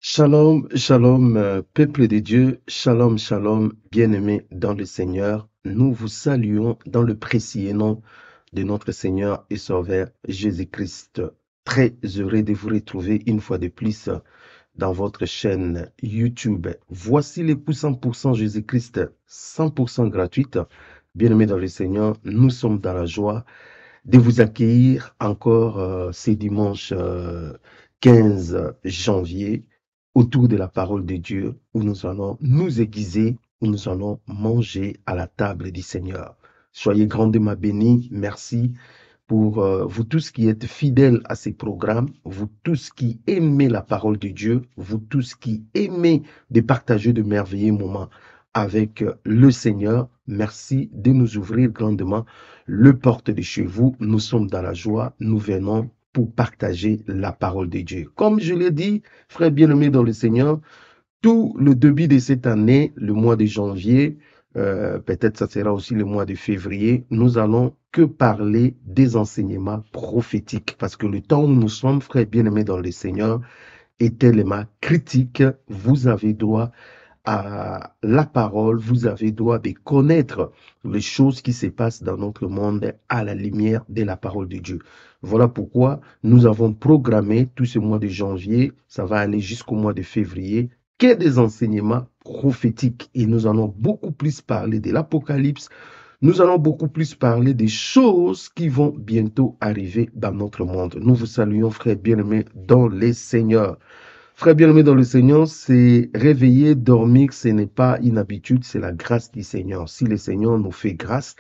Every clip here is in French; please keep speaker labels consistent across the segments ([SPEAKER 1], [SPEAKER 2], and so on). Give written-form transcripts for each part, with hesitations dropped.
[SPEAKER 1] Shalom, shalom, peuple de Dieu, shalom, shalom, bien-aimés dans le Seigneur. Nous vous saluons dans le précieux nom de notre Seigneur et Sauveur Jésus-Christ. Très heureux de vous retrouver une fois de plus dans votre chaîne YouTube. Voici l'époux 100% Jésus-Christ, 100% gratuite. Bien-aimés dans le Seigneur, nous sommes dans la joie de vous accueillir encore ce dimanche 15 janvier autour de la parole de Dieu où nous allons nous aiguiser, où nous allons manger à la table du Seigneur. Soyez grandement bénis. Merci pour vous tous qui êtes fidèles à ces programmes, vous tous qui aimez la parole de Dieu, vous tous qui aimez de partager de merveilleux moments avec le Seigneur. Merci de nous ouvrir grandement le porte de chez vous. Nous sommes dans la joie, nous venons pour partager la parole de Dieu. Comme je l'ai dit, frères bien-aimés dans le Seigneur, tout le début de cette année, le mois de janvier, peut-être ça sera aussi le mois de février, nous allons que parler des enseignements prophétiques. Parce que le temps où nous sommes, frères bien-aimés dans le Seigneur, est tellement critique. Vous avez droit à la parole, vous avez droit de connaître les choses qui se passent dans notre monde à la lumière de la parole de Dieu. Voilà pourquoi nous avons programmé tout ce mois de janvier, ça va aller jusqu'au mois de février, que des enseignements prophétiques. Et nous allons beaucoup plus parler de l'Apocalypse, nous allons beaucoup plus parler des choses qui vont bientôt arriver dans notre monde. Nous vous saluons, frères bien-aimés, dans les Seigneurs. Frères bien-aimés dans le Seigneur, c'est réveiller, dormir, ce n'est pas une habitude, c'est la grâce du Seigneur. Si le Seigneur nous fait grâce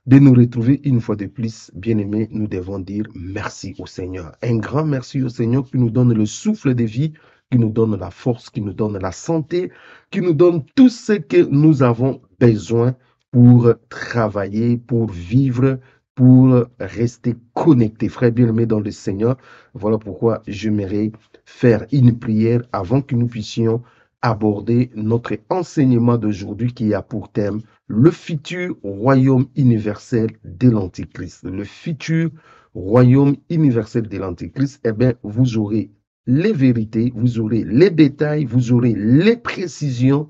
[SPEAKER 1] de nous retrouver une fois de plus, bien-aimés, nous devons dire merci au Seigneur. Un grand merci au Seigneur qui nous donne le souffle de vie, qui nous donne la force, qui nous donne la santé, qui nous donne tout ce que nous avons besoin pour travailler, pour vivre, pour rester connectés. Frères bien-aimés dans le Seigneur, voilà pourquoi j'aimerais faire une prière avant que nous puissions aborder notre enseignement d'aujourd'hui qui a pour thème le futur royaume universel de l'Antichrist. Le futur royaume universel de l'Antichrist, eh bien, vous aurez les vérités, vous aurez les détails, vous aurez les précisions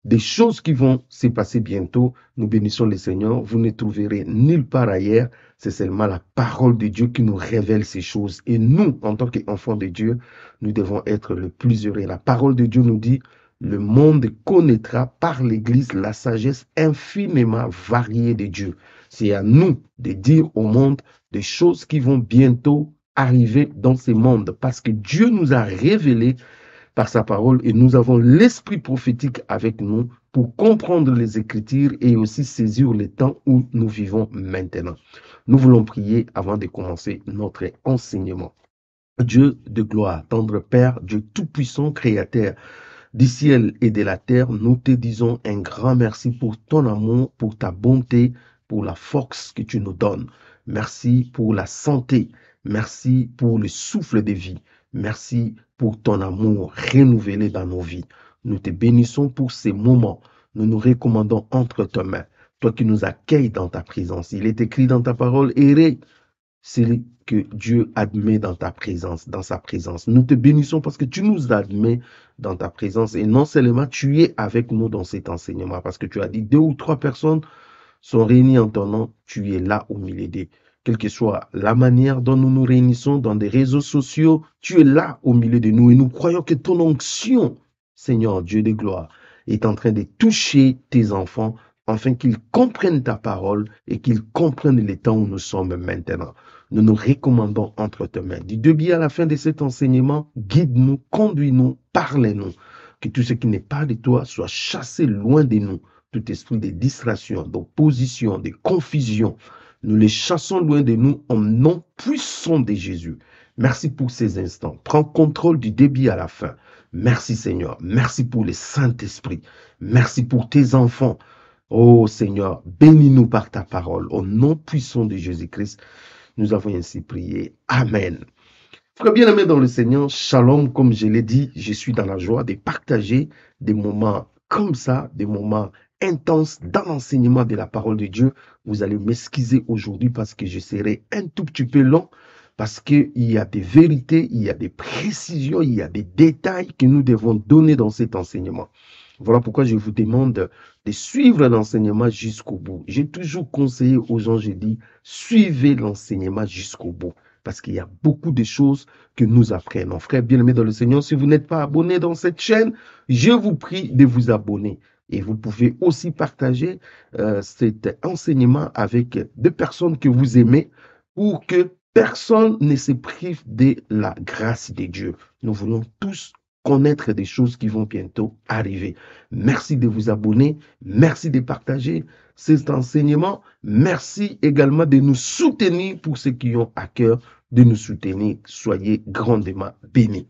[SPEAKER 1] des choses qui vont se passer bientôt. Nous bénissons le Seigneur. Vous ne trouverez nulle part ailleurs. C'est seulement la parole de Dieu qui nous révèle ces choses. Et nous, en tant qu'enfants de Dieu, nous devons être le plus heureux. La parole de Dieu nous dit, le monde connaîtra par l'Église la sagesse infiniment variée de Dieu. C'est à nous de dire au monde des choses qui vont bientôt arriver dans ce monde. Parce que Dieu nous a révélé par sa parole et nous avons l'esprit prophétique avec nous pour comprendre les Écritures et aussi saisir le temps où nous vivons maintenant. Nous voulons prier avant de commencer notre enseignement. Dieu de gloire, tendre Père, Dieu tout-puissant, créateur du ciel et de la terre, nous te disons un grand merci pour ton amour, pour ta bonté, pour la force que tu nous donnes. Merci pour la santé. Merci pour le souffle de vie. Merci pour ton amour renouvelé dans nos vies. Nous te bénissons pour ces moments. Nous nous recommandons entre tes mains. Toi qui nous accueilles dans ta présence. Il est écrit dans ta parole, errez celui que Dieu admet dans ta présence, dans sa présence. Nous te bénissons parce que tu nous admets dans ta présence et non seulement tu es avec nous dans cet enseignement parce que tu as dit 2 ou 3 personnes sont réunies en ton nom, tu es là au milieu d'eux. Quelle que soit la manière dont nous nous réunissons dans des réseaux sociaux, tu es là au milieu de nous et nous croyons que ton onction, Seigneur Dieu de gloire, est en train de toucher tes enfants afin qu'ils comprennent ta parole et qu'ils comprennent les temps où nous sommes maintenant. Nous nous recommandons entre tes mains. Du début à la fin de cet enseignement, guide-nous, conduis-nous, parle-nous. Que tout ce qui n'est pas de toi soit chassé loin de nous. Tout esprit de distraction, d'opposition, de confusion, nous les chassons loin de nous en nom puissant de Jésus. Merci pour ces instants. Prends contrôle du début à la fin. Merci Seigneur. Merci pour le Saint-Esprit. Merci pour tes enfants. Oh Seigneur, bénis-nous par ta parole. Au nom puissant de Jésus-Christ, nous avons ainsi prié. Amen. Frère bien-aimé dans le Seigneur, shalom, comme je l'ai dit, je suis dans la joie de partager des moments comme ça, des moments intenses dans l'enseignement de la parole de Dieu. Vous allez m'excuser aujourd'hui parce que je serai un tout petit peu long, parce qu'il y a des vérités, il y a des précisions, il y a des détails que nous devons donner dans cet enseignement. Voilà pourquoi je vous demande de suivre l'enseignement jusqu'au bout. J'ai toujours conseillé aux gens, j'ai dit, suivez l'enseignement jusqu'au bout, parce qu'il y a beaucoup de choses que nous apprenons. Frères bien-aimés dans le Seigneur, si vous n'êtes pas abonné dans cette chaîne, je vous prie de vous abonner. Et vous pouvez aussi partager cet enseignement avec des personnes que vous aimez pour que personne ne se prive de la grâce de Dieu. Nous voulons tous connaître des choses qui vont bientôt arriver. Merci de vous abonner, merci de partager cet enseignement, merci également de nous soutenir pour ceux qui ont à cœur de nous soutenir. Soyez grandement bénis.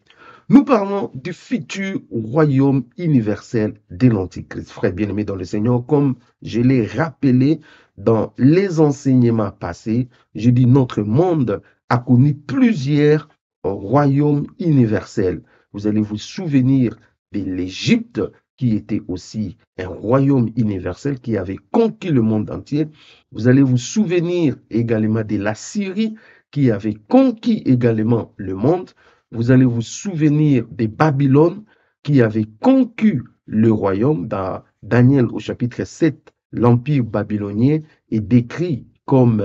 [SPEAKER 1] Nous parlons du futur royaume universel de l'Antichrist. Frères bien-aimés dans le Seigneur, comme je l'ai rappelé dans les enseignements passés, je dis notre monde a connu plusieurs royaumes universels. Vous allez vous souvenir de l'Égypte, qui était aussi un royaume universel qui avait conquis le monde entier. Vous allez vous souvenir également de la Syrie, qui avait conquis également le monde. Vous allez vous souvenir de Babylone, qui avait conquis le royaume. Dans Daniel au chapitre 7, l'empire babylonien est décrit comme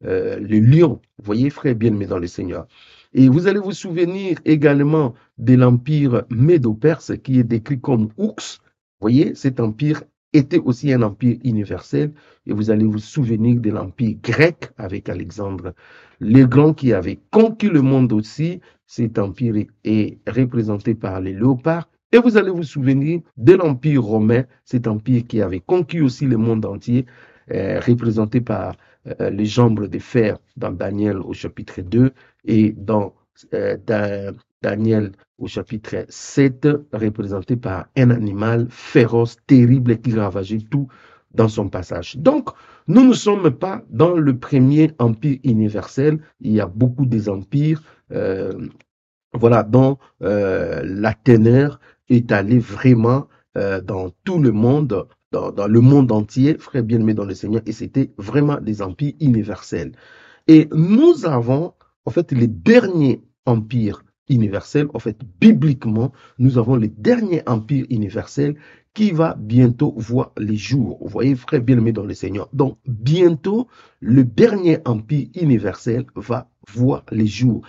[SPEAKER 1] le lion. Vous voyez, frères bien-aimés dans le Seigneur. Et vous allez vous souvenir également de l'empire médo-perse qui est décrit comme Ours. Vous voyez, cet empire était aussi un empire universel. Et vous allez vous souvenir de l'empire grec avec Alexandre le Grand qui avait conquis le monde aussi. Cet empire est représenté par les léopards. Et vous allez vous souvenir de l'empire romain, cet empire qui avait conquis aussi le monde entier, représenté par les jambes de fer dans Daniel au chapitre 2 et dans Daniel au chapitre 7, représenté par un animal féroce, terrible, qui ravageait tout dans son passage. Donc, nous ne sommes pas dans le premier empire universel. Il y a beaucoup des empires, voilà, dont la teneur est allée vraiment dans tout le monde, dans le monde entier, frères bien-aimés dans le Seigneur, et c'était vraiment des empires universels. Et nous avons, en fait, les derniers empires universels, en fait, bibliquement, nous avons le dernier empire universel qui va bientôt voir les jours. Vous voyez, frères bien-aimés dans le Seigneur. Donc, bientôt, le dernier empire universel va voir les jours.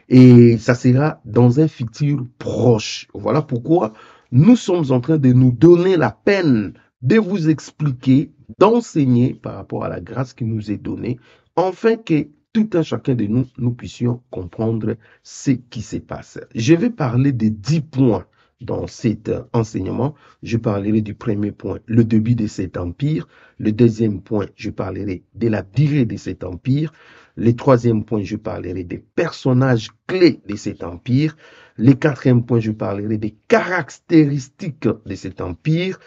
[SPEAKER 1] Et ça sera dans un futur proche. Voilà pourquoi nous sommes en train de nous donner la peine de vous expliquer, d'enseigner par rapport à la grâce qui nous est donnée, afin que tout un chacun de nous, nous puissions comprendre ce qui se passe. Je vais parler de 10 points dans cet enseignement. Je parlerai du premier point, le début de cet empire. Le deuxième point, je parlerai de la durée de cet empire. Le troisième point, je parlerai des personnages clés de cet empire. Le quatrième point, je parlerai des caractéristiques de cet empire.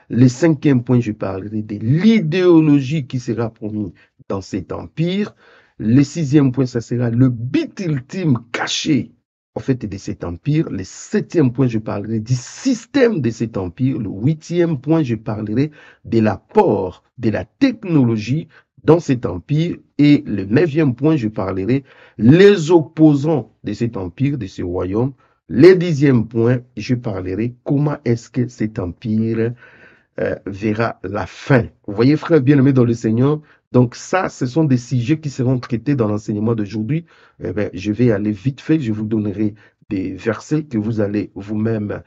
[SPEAKER 1] Le cinquième point, je parlerai de l'idéologie qui sera promise dans cet empire. Le sixième point, ça sera le but ultime caché en fait de cet empire. Le septième point, je parlerai du système de cet empire. Le huitième point, je parlerai de l'apport de la technologie dans cet empire. Et le neuvième point, je parlerai les opposants de cet empire, de ce royaume. Le dixième point, je parlerai comment est-ce que cet empire verra la fin. Vous voyez, frères bien-aimés dans le Seigneur, donc ça, ce sont des sujets qui seront traités dans l'enseignement d'aujourd'hui. Je vais aller vite fait, je vous donnerai des versets que vous allez vous-même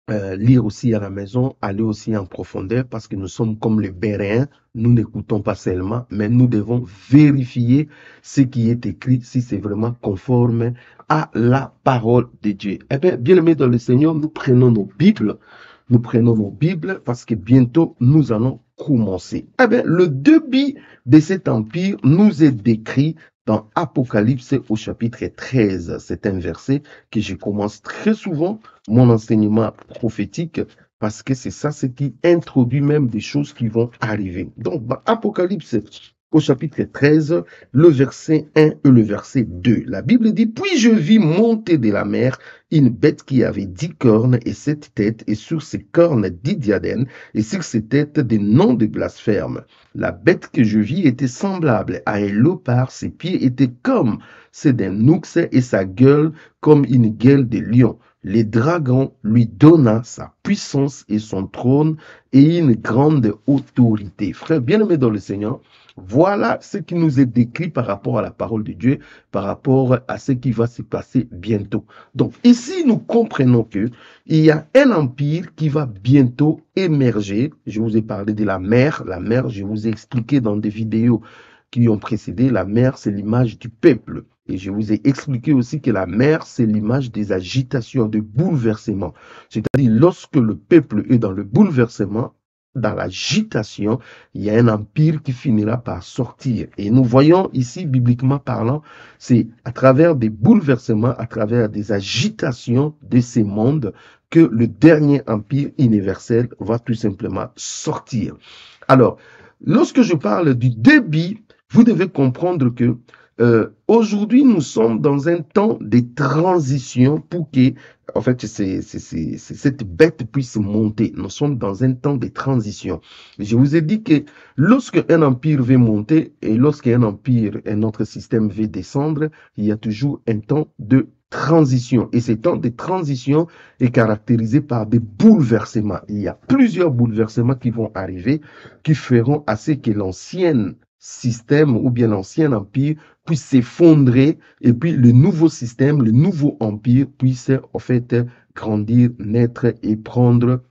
[SPEAKER 1] lire aussi à la maison, aller aussi en profondeur, parce que nous sommes comme les Béréens, nous n'écoutons pas seulement, mais nous devons vérifier ce qui est écrit, si c'est vraiment conforme à la parole de Dieu. Eh bien, bien-aimés dans le Seigneur, nous prenons nos Bibles, parce que bientôt nous allons commencer. Eh bien, le début de cet empire nous est décrit dans Apocalypse au chapitre 13. C'est un verset que je commence très souvent mon enseignement prophétique parce que c'est ça ce qui introduit même des choses qui vont arriver. Donc, dans Apocalypse au chapitre 13, le verset 1 et le verset 2. La Bible dit, « Puis je vis monter de la mer une bête qui avait 10 cornes et 7 têtes, et sur ses cornes 10 diadèmes, et sur ses têtes des noms de blasphème. La bête que je vis était semblable à un léopard, ses pieds étaient comme ceux d'un ours et sa gueule comme une gueule de lion. Le dragon lui donna sa puissance et son trône et une grande autorité. » Frère bien-aimé dans le Seigneur, voilà ce qui nous est décrit par rapport à la parole de Dieu, par rapport à ce qui va se passer bientôt. Donc ici, nous comprenons que il y a un empire qui va bientôt émerger. Je vous ai parlé de la mer. La mer, je vous ai expliqué dans des vidéos qui ont précédé, la mer, c'est l'image du peuple. Et je vous ai expliqué aussi que la mer, c'est l'image des agitations, des bouleversements. C'est-à-dire, lorsque le peuple est dans le bouleversement, dans l'agitation, il y a un empire qui finira par sortir. Et nous voyons ici, bibliquement parlant, c'est à travers des bouleversements, à travers des agitations de ces mondes, que le dernier empire universel va tout simplement sortir. Alors, lorsque je parle du débit, vous devez comprendre que aujourd'hui, nous sommes dans un temps de transition pour que, en fait, cette bête puisse monter. Nous sommes dans un temps de transition. Je vous ai dit que lorsque un empire veut monter et lorsqu'un empire, un autre système veut descendre, il y a toujours un temps de transition. Et ce temps de transition est caractérisé par des bouleversements. Il y a plusieurs bouleversements qui vont arriver, qui feront à ce que l'ancien système ou bien l'ancien empire puisse s'effondrer et puis le nouveau système, le nouveau empire puisse en fait grandir, naître et prendre,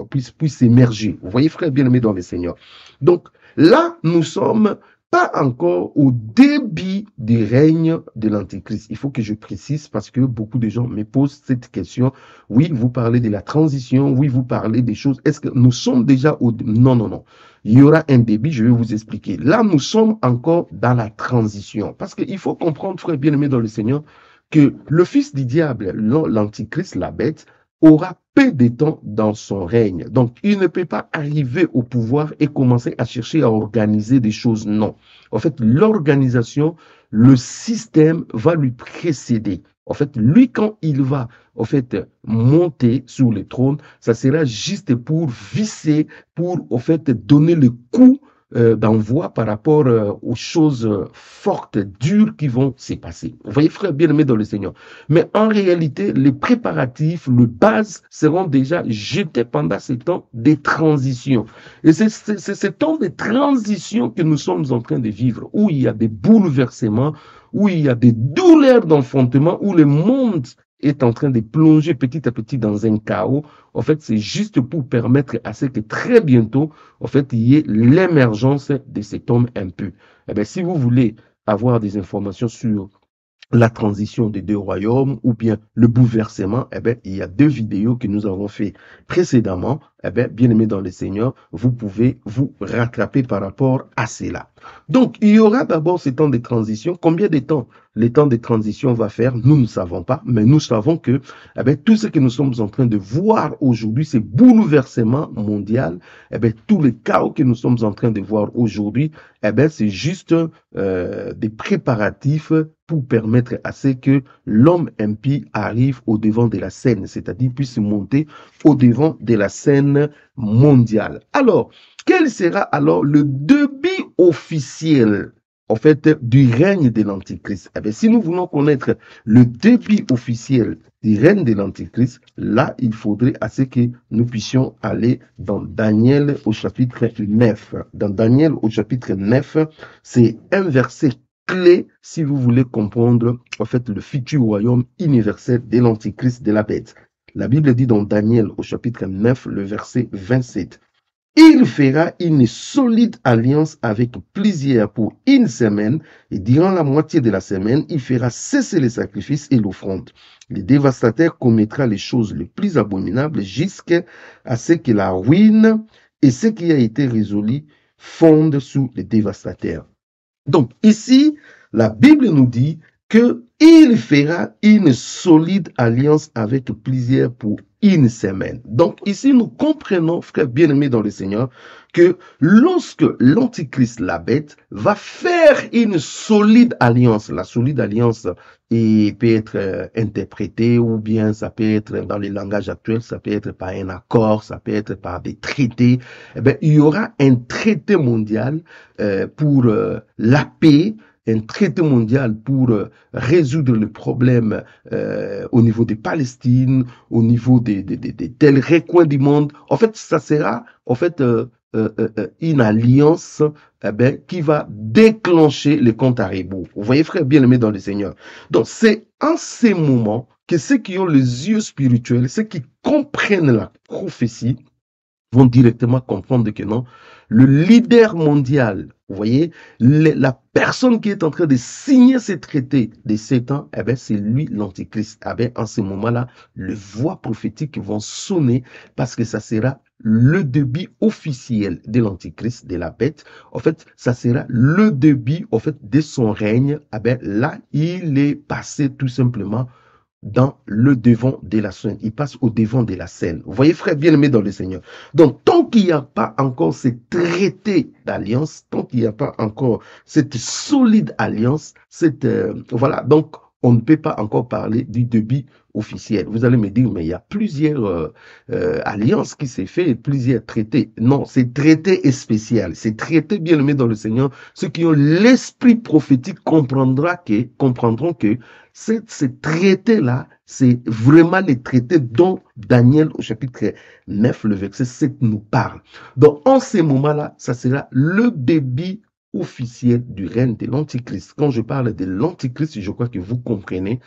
[SPEAKER 1] puisse émerger. Vous voyez, frère bien-aimé dans le Seigneur. Donc là, nous sommes pas encore au début du règne de l'Antichrist. Il faut que je précise parce que beaucoup de gens me posent cette question. Oui, vous parlez de la transition, oui, vous parlez des choses. Est-ce que nous sommes déjà au... Non, non, non. Il y aura un début, je vais vous expliquer. Là, nous sommes encore dans la transition. Parce qu'il faut comprendre, frère bien-aimé dans le Seigneur, que le fils du diable, l'Antichrist, la bête, aura peu de temps dans son règne. Donc, il ne peut pas arriver au pouvoir et commencer à chercher à organiser des choses. Non. En fait, l'organisation, le système va lui précéder. En fait, lui, quand il va en fait monter sur le trône, ça sera juste pour visser, pour en fait donner le coup d'envoi par rapport aux choses fortes, dures qui vont se passer. Vous voyez, frère bien-aimé dans le Seigneur. Mais en réalité, les préparatifs, les bases seront déjà jetés pendant ces temps de transition. Et c'est ce temps de transition que nous sommes en train de vivre, où il y a des bouleversements, où il y a des douleurs d'enfantement, où le monde est en train de plonger petit à petit dans un chaos. En fait, c'est juste pour permettre à ce que très bientôt, en fait, il y ait l'émergence de cet homme impur. Eh bien, si vous voulez avoir des informations sur la transition des deux royaumes ou bien le bouleversement, eh bien, il y a 2 vidéos que nous avons fait précédemment. Eh bien, bien aimé dans le Seigneur, vous pouvez vous rattraper par rapport à cela. Donc, il y aura d'abord ce temps de transition. Combien de temps le temps de transition va faire? Nous ne savons pas, mais nous savons que eh bien, tout ce que nous sommes en train de voir aujourd'hui, ces bouleversements mondiaux, eh bien, tout le chaos que nous sommes en train de voir aujourd'hui, eh bien, c'est juste des préparatifs pour permettre à ce que l'homme impie arrive au devant de la scène, c'est-à-dire puisse monter au devant de la scène mondiale. Alors, quel sera alors le début officiel en fait du règne de l'Antichrist? Eh bien, si nous voulons connaître le début officiel du règne de l'Antichrist, là, il faudrait à ce que nous puissions aller dans Daniel au chapitre 9. Dans Daniel au chapitre 9, c'est un verset clé si vous voulez comprendre en fait le futur royaume universel de l'Antichrist, de la bête. La Bible dit dans Daniel au chapitre 9, le verset 27. Il fera une solide alliance avec plusieurs pour une semaine et durant la moitié de la semaine, il fera cesser les sacrifices et l'offrande. Le dévastateur commettra les choses les plus abominables jusqu'à ce que la ruine et ce qui a été résolu fondent sous le dévastateur. Donc ici, la Bible nous dit qu'il fera une solide alliance avec plusieurs pour une semaine. Donc ici, nous comprenons, frères bien-aimés dans le Seigneur, que lorsque l'Antichrist, la bête, va faire une solide alliance, la solide alliance peut être interprétée ou bien ça peut être dans les langages actuels, ça peut être par un accord, ça peut être par des traités. Eh bien, il y aura un traité mondial pour la paix, un traité mondial pour résoudre le problème au niveau de Palestine, au niveau des tels recoins du monde. En fait, ça sera en fait une alliance qui va déclencher les comptes à rebours. Vous voyez, frère bien-aimé dans le Seigneur. Donc, c'est en ces moments que ceux qui ont les yeux spirituels, ceux qui comprennent la prophétie, vont directement comprendre que non, le leader mondial, vous voyez, la personne qui est en train de signer ces traités de 7 ans, eh bien, c'est lui l'Antichrist. Eh bien, en ce moment-là, les voix prophétiques vont sonner parce que ça sera le début officiel de l'Antichrist, de la bête. En fait, ça sera le début, en fait, de son règne. Eh bien, là, il est passé tout simplement dans le devant de la scène. Il passe au devant de la scène. Vous voyez, frère bien-aimé dans le Seigneur. Donc, tant qu'il n'y a pas encore ce traité d'alliance, tant qu'il n'y a pas encore cette solide alliance, voilà, donc on ne peut pas encore parler du début officiel. Vous allez me dire, mais il y a plusieurs alliances qui s'est fait, plusieurs traités. Non, c'est traité est spécial. C'est traité bien-aimé dans le Seigneur. Ceux qui ont l'esprit prophétique comprendront que ce traité-là, c'est vraiment les traités dont Daniel, au chapitre 9, le verset 7, nous parle. Donc, en ces moments-là, ça sera le début officiel du règne de l'Antichrist. Quand je parle de l'Antichrist, je crois que vous comprenez,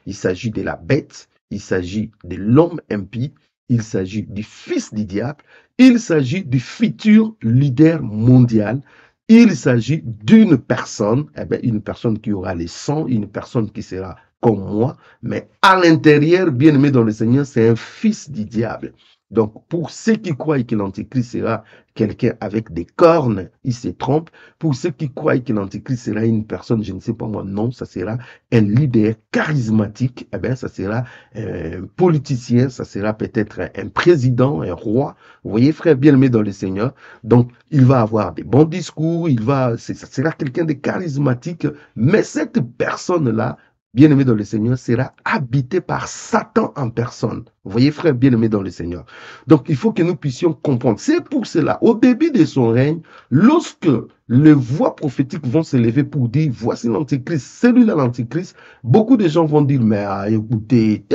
[SPEAKER 1] il s'agit de la bête, il s'agit de l'homme impie, il s'agit du fils du diable, il s'agit du futur leader mondial. Il s'agit d'une personne, une personne qui aura les sangs, une personne qui sera comme moi, mais à l'intérieur, bien aimé dans le Seigneur, c'est un fils du diable. Donc, pour ceux qui croient que l'Antichrist sera quelqu'un avec des cornes, ils se trompent. Pour ceux qui croient que l'Antichrist sera une personne, je ne sais pas moi, non, ça sera un leader charismatique, ça sera un politicien, ça sera peut-être un président, un roi. Vous voyez, frère bien-aimé dans le Seigneur. Donc, il va avoir des bons discours, ça sera quelqu'un de charismatique, mais cette personne-là, bien-aimé dans le Seigneur, sera habité par Satan en personne. Vous voyez, frère bien-aimé dans le Seigneur. Donc, il faut que nous puissions comprendre. C'est pour cela, au début de son règne, lorsque les voix prophétiques vont se lever pour dire, voici l'Antichrist, celui-là l'Antichrist, beaucoup de gens vont dire, mais écoutez,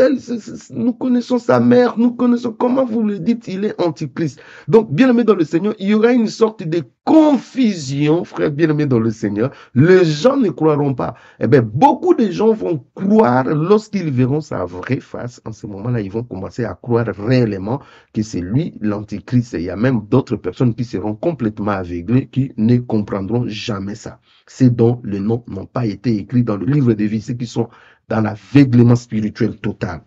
[SPEAKER 1] nous connaissons sa mère, nous connaissons, comment vous le dites, il est Antichrist. Donc, bien-aimé dans le Seigneur, il y aura une sorte de confusion, frère bien-aimé dans le Seigneur. Les gens ne croiront pas. Beaucoup de gens vont croire lorsqu'ils verront sa vraie face. En ce moment-là, ils vont commencer à croire réellement que c'est lui l'Antichrist. Il y a même d'autres personnes qui seront complètement aveuglées, qui ne comprendront jamais ça. Ces dont les noms n'ont pas été écrits dans le livre des vies, ceux qui sont dans l'aveuglement spirituel total.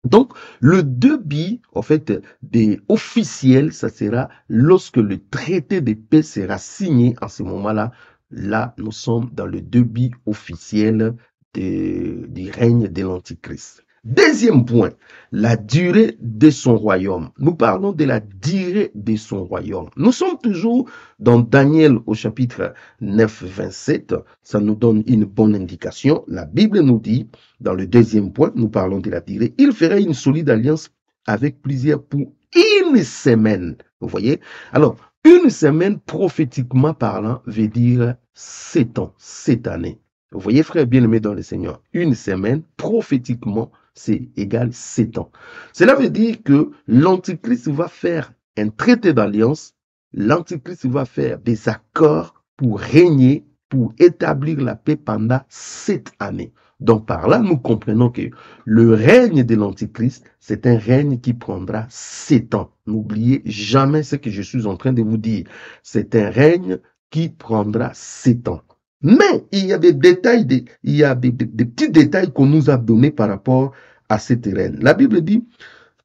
[SPEAKER 1] Donc, le début, en fait, des officiels, ça sera lorsque le traité de paix sera signé. En ce moment-là, là, nous sommes dans le début officiel du règne de l'Antichrist. Deuxième point, la durée de son royaume. Nous parlons de la durée de son royaume. Nous sommes toujours dans Daniel au chapitre 9, 27. Ça nous donne une bonne indication. La Bible nous dit, dans le deuxième point, nous parlons de la durée. Il ferait une solide alliance avec plusieurs pour une semaine. Vous voyez? Alors, une semaine, prophétiquement parlant, veut dire 7 ans, 7 années. Vous voyez, frère bien-aimé dans le Seigneur, une semaine, prophétiquement, c'est égal 7 ans. Cela veut dire que l'Antichrist va faire un traité d'alliance, l'Antichrist va faire des accords pour régner, pour établir la paix pendant 7 années. Donc par là, nous comprenons que le règne de l'Antichrist, c'est un règne qui prendra 7 ans. N'oubliez jamais ce que je suis en train de vous dire. C'est un règne qui prendra 7 ans. Mais il y a des détails, il y a des petits détails qu'on nous a donnés par rapport à cette règne. La Bible dit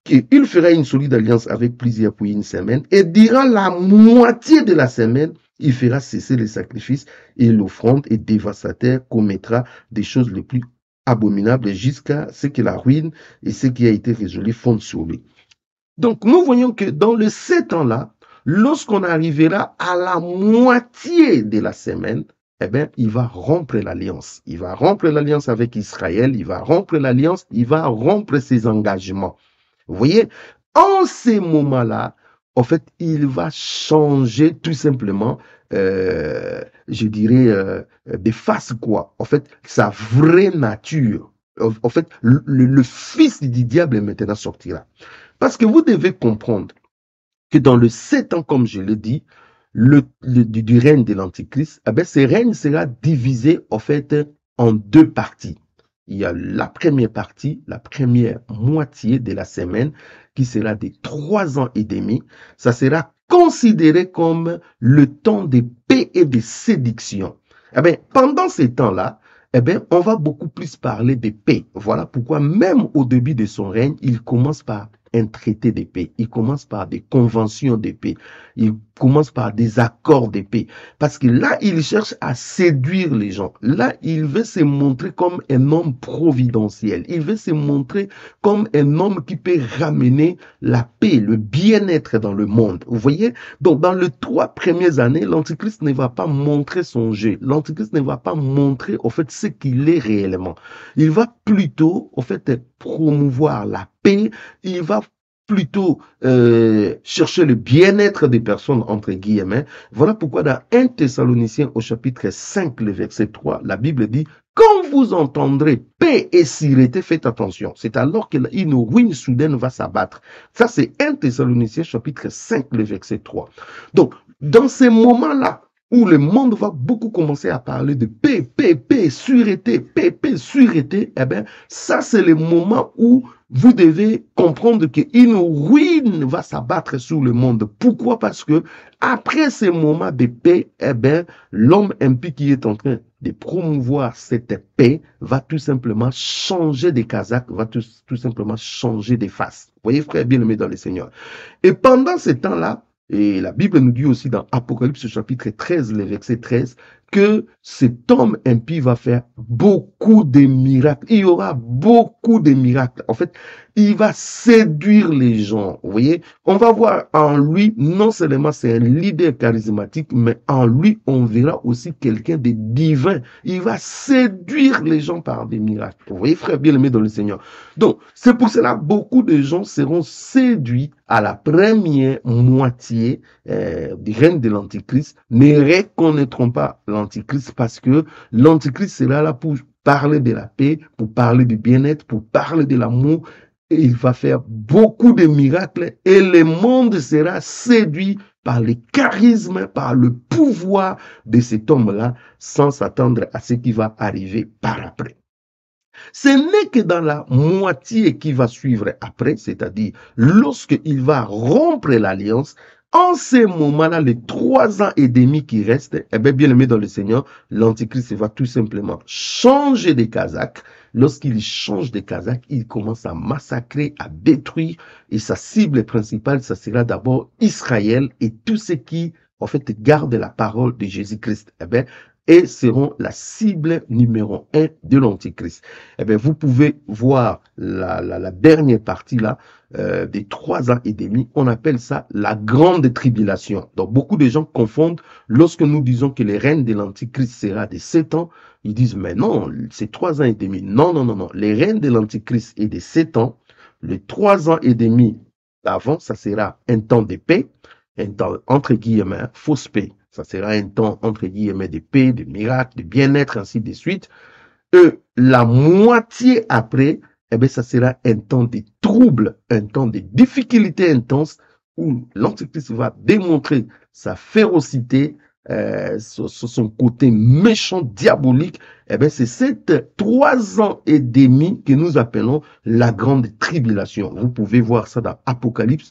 [SPEAKER 1] qu'il fera une solide alliance avec plusieurs pour une semaine et durant la moitié de la semaine, il fera cesser les sacrifices et l'offrande et dévastateur commettra des choses les plus abominables jusqu'à ce que la ruine et ce qui a été résolu fondent sur lui. Donc, nous voyons que dans les 7 ans-là, lorsqu'on arrivera à la moitié de la semaine, eh bien, il va rompre l'alliance. Il va rompre l'alliance avec Israël, il va rompre l'alliance, il va rompre ses engagements. Vous voyez, en ces moments-là, en fait, il va changer tout simplement, je dirais, de face quoi. En fait, sa vraie nature. En fait, le fils du diable maintenant sortira. Parce que vous devez comprendre que dans le 7 ans, comme je l'ai dit, du règne de l'Antichrist, eh bien, ce règne sera divisé en fait en 2 parties. Il y a la première partie, la première moitié de la semaine, qui sera de 3 ans et demi. Ça sera considéré comme le temps de paix et de séduction. Eh bien, pendant ces temps-là, eh bien, on va beaucoup plus parler de paix. Voilà pourquoi même au début de son règne, il commence par un traité de paix. Il commence par des conventions de paix. Il commence par des accords de paix. Parce que là, il cherche à séduire les gens. Là, il veut se montrer comme un homme providentiel. Il veut se montrer comme un homme qui peut ramener la paix, le bien-être dans le monde. Vous voyez? Donc, dans les 3 premières années, l'Antichrist ne va pas montrer son jeu. L'Antichrist ne va pas montrer, au fait, ce qu'il est réellement. Il va plutôt, au fait, promouvoir la paix. Il va plutôt chercher le bien-être des personnes, entre guillemets. Voilà pourquoi dans 1 Thessaloniciens au chapitre 5, le verset 3, la Bible dit, quand vous entendrez paix et sûreté, faites attention. C'est alors qu'une ruine soudaine va s'abattre. Ça, c'est 1 Thessaloniciens chapitre 5, le verset 3. Donc, dans ces moments-là, où le monde va beaucoup commencer à parler de paix, paix, paix, sûreté, paix, paix, sûreté, eh bien, ça, c'est le moment où vous devez comprendre qu'une ruine va s'abattre sur le monde. Pourquoi? Parce que après ces moments de paix, eh bien, l'homme impie qui est en train de promouvoir cette paix va tout simplement changer de casaque, va tout simplement changer de face. Vous voyez, frère bien-aimé dans le Seigneur. Et pendant ce temps-là, et la Bible nous dit aussi dans Apocalypse chapitre 13, le verset 13, que cet homme impie va faire beaucoup de miracles. Il y aura beaucoup de miracles. En fait, il va séduire les gens. Vous voyez, on va voir en lui, non seulement c'est un leader charismatique, mais en lui, on verra aussi quelqu'un de divin. Il va séduire les gens par des miracles. Vous voyez, frère bien-aimé dans le Seigneur. Donc, c'est pour cela que beaucoup de gens seront séduits à la première moitié du règne de l'Antichrist, ne reconnaîtront pas l'Antichrist parce que l'Antichrist sera là pour parler de la paix, pour parler du bien-être, pour parler de l'amour. Et il va faire beaucoup de miracles et le monde sera séduit par le charisme, par le pouvoir de cet homme-là, sans s'attendre à ce qui va arriver par après. Ce n'est que dans la moitié qui va suivre après, c'est-à-dire lorsqu'il va rompre l'alliance, en ces moments-là, les 3 ans et demi qui restent, eh bien aimé dans le Seigneur, l'Antichrist va tout simplement changer de casaque. Lorsqu'il change de casaque, il commence à massacrer, à détruire, et sa cible principale, ça sera d'abord Israël et tous ceux qui, en fait, gardent la parole de Jésus-Christ. Eh bien, et seront la cible numéro 1 de l'Antichrist. Eh bien, vous pouvez voir la dernière partie là, des 3 ans et demi, on appelle ça la grande tribulation. Donc, beaucoup de gens confondent lorsque nous disons que le règne de l'Antichrist sera de 7 ans, ils disent, mais non, c'est 3 ans et demi. Non, non, non, non. Le règne de l'Antichrist est de 7 ans. Les 3 ans et demi avant, ça sera un temps de paix, un temps, entre guillemets, fausse paix. Ça sera un temps, entre guillemets, de paix, de miracles, de bien-être, ainsi de suite. Et la moitié après, eh bien, ça sera un temps de trouble, un temps de difficultés intenses où l'Antichrist va démontrer sa férocité, son côté méchant, diabolique. Eh bien, c'est cette 3 ans et demi que nous appelons la grande tribulation. Vous pouvez voir ça dans Apocalypse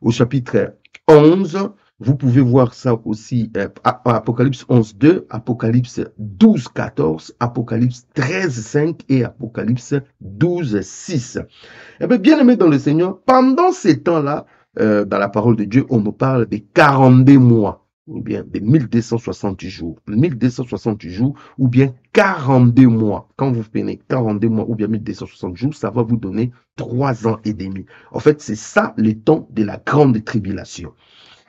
[SPEAKER 1] au chapitre 11. Vous pouvez voir ça aussi, Apocalypse 11, 2, Apocalypse 12, 14, Apocalypse 13, 5 et Apocalypse 12, 6. Eh bien, bien aimé dans le Seigneur, pendant ces temps-là, dans la parole de Dieu, on nous parle de 42 mois. ou bien des 1260 jours. 1260 jours ou bien 42 mois. Quand vous prenez 42 mois ou bien 1260 jours, ça va vous donner 3 ans et demi. En fait, c'est ça le temps de la grande tribulation.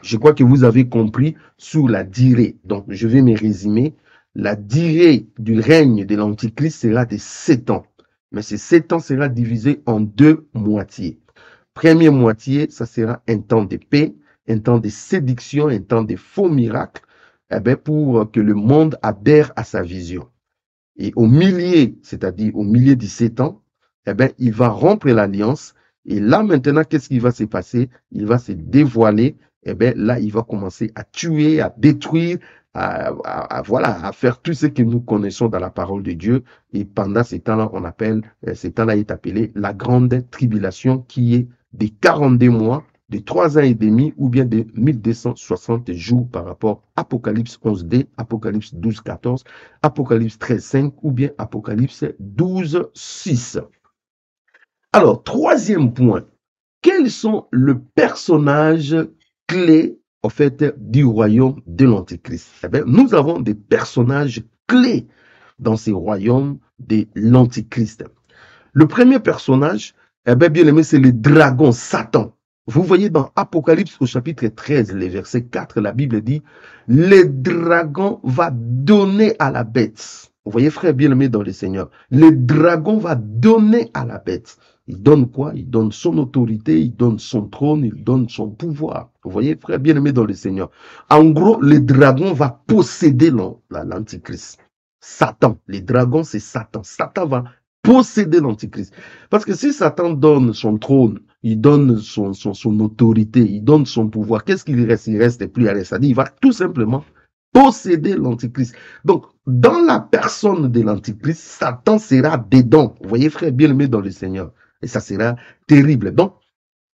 [SPEAKER 1] Je crois que vous avez compris sur la durée. Donc, je vais me résumer. La durée du règne de l'Antichrist sera de 7 ans. Mais ces 7 ans sera divisé en 2 moitiés. Première moitié, ça sera un temps de paix, un temps de séduction, un temps de faux miracles, pour que le monde adhère à sa vision. Et au milieu, c'est-à-dire au milieu de 7 ans, il va rompre l'alliance. Et là, maintenant, qu'est-ce qui va se passer? Il va se dévoiler. Là, il va commencer à tuer, à détruire, voilà, à faire tout ce que nous connaissons dans la parole de Dieu. Et pendant ces temps-là, ces temps-là est appelé la grande tribulation qui est des 42 mois, de 3 ans et demi ou bien de 1260 jours par rapport à Apocalypse 11d, Apocalypse 12-14, Apocalypse 13-5 ou bien Apocalypse 12-6. Alors, troisième point, quels sont les personnages clés en fait du royaume de l'Antichrist? Nous avons des personnages clés dans ces royaumes de l'Antichrist. Le premier personnage, bien aimé, c'est le dragon Satan. Vous voyez dans Apocalypse au chapitre 13, le verset 4, la Bible dit, le dragon va donner à la bête. Vous voyez, frère bien-aimé dans le Seigneur, le dragon va donner à la bête. Il donne quoi? Il donne son autorité, il donne son trône, il donne son pouvoir. Vous voyez, frère bien-aimé dans le Seigneur. En gros, le dragon va posséder l'Antichrist. Satan, le dragon, c'est Satan. Satan va posséder l'Antichrist. Parce que si Satan donne son trône, il donne son autorité, il donne son pouvoir, qu'est-ce qu'il reste? Il reste plus à rien. C'est-à-dire, il va tout simplement posséder l'Antichrist. Donc, dans la personne de l'Antichrist, Satan sera dedans. Vous voyez, frère bien-aimé dans le Seigneur. Et ça sera terrible. Donc,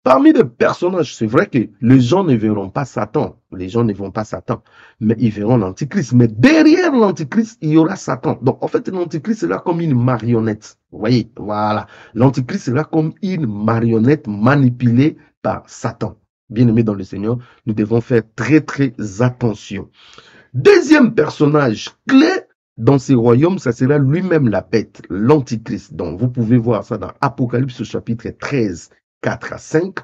[SPEAKER 1] parmi les personnages, c'est vrai que les gens ne verront pas Satan. Les gens ne verront pas Satan, mais ils verront l'Antichrist. Mais derrière l'Antichrist, il y aura Satan. Donc, en fait, l'Antichrist sera comme une marionnette. Vous voyez, voilà. L'Antichrist sera comme une marionnette manipulée par Satan. Bien-aimés dans le Seigneur, nous devons faire très, très attention. Deuxième personnage clé dans ces royaumes, ça sera lui-même la bête, l'Antichrist. Donc, vous pouvez voir ça dans Apocalypse chapitre 13, 4 à 5.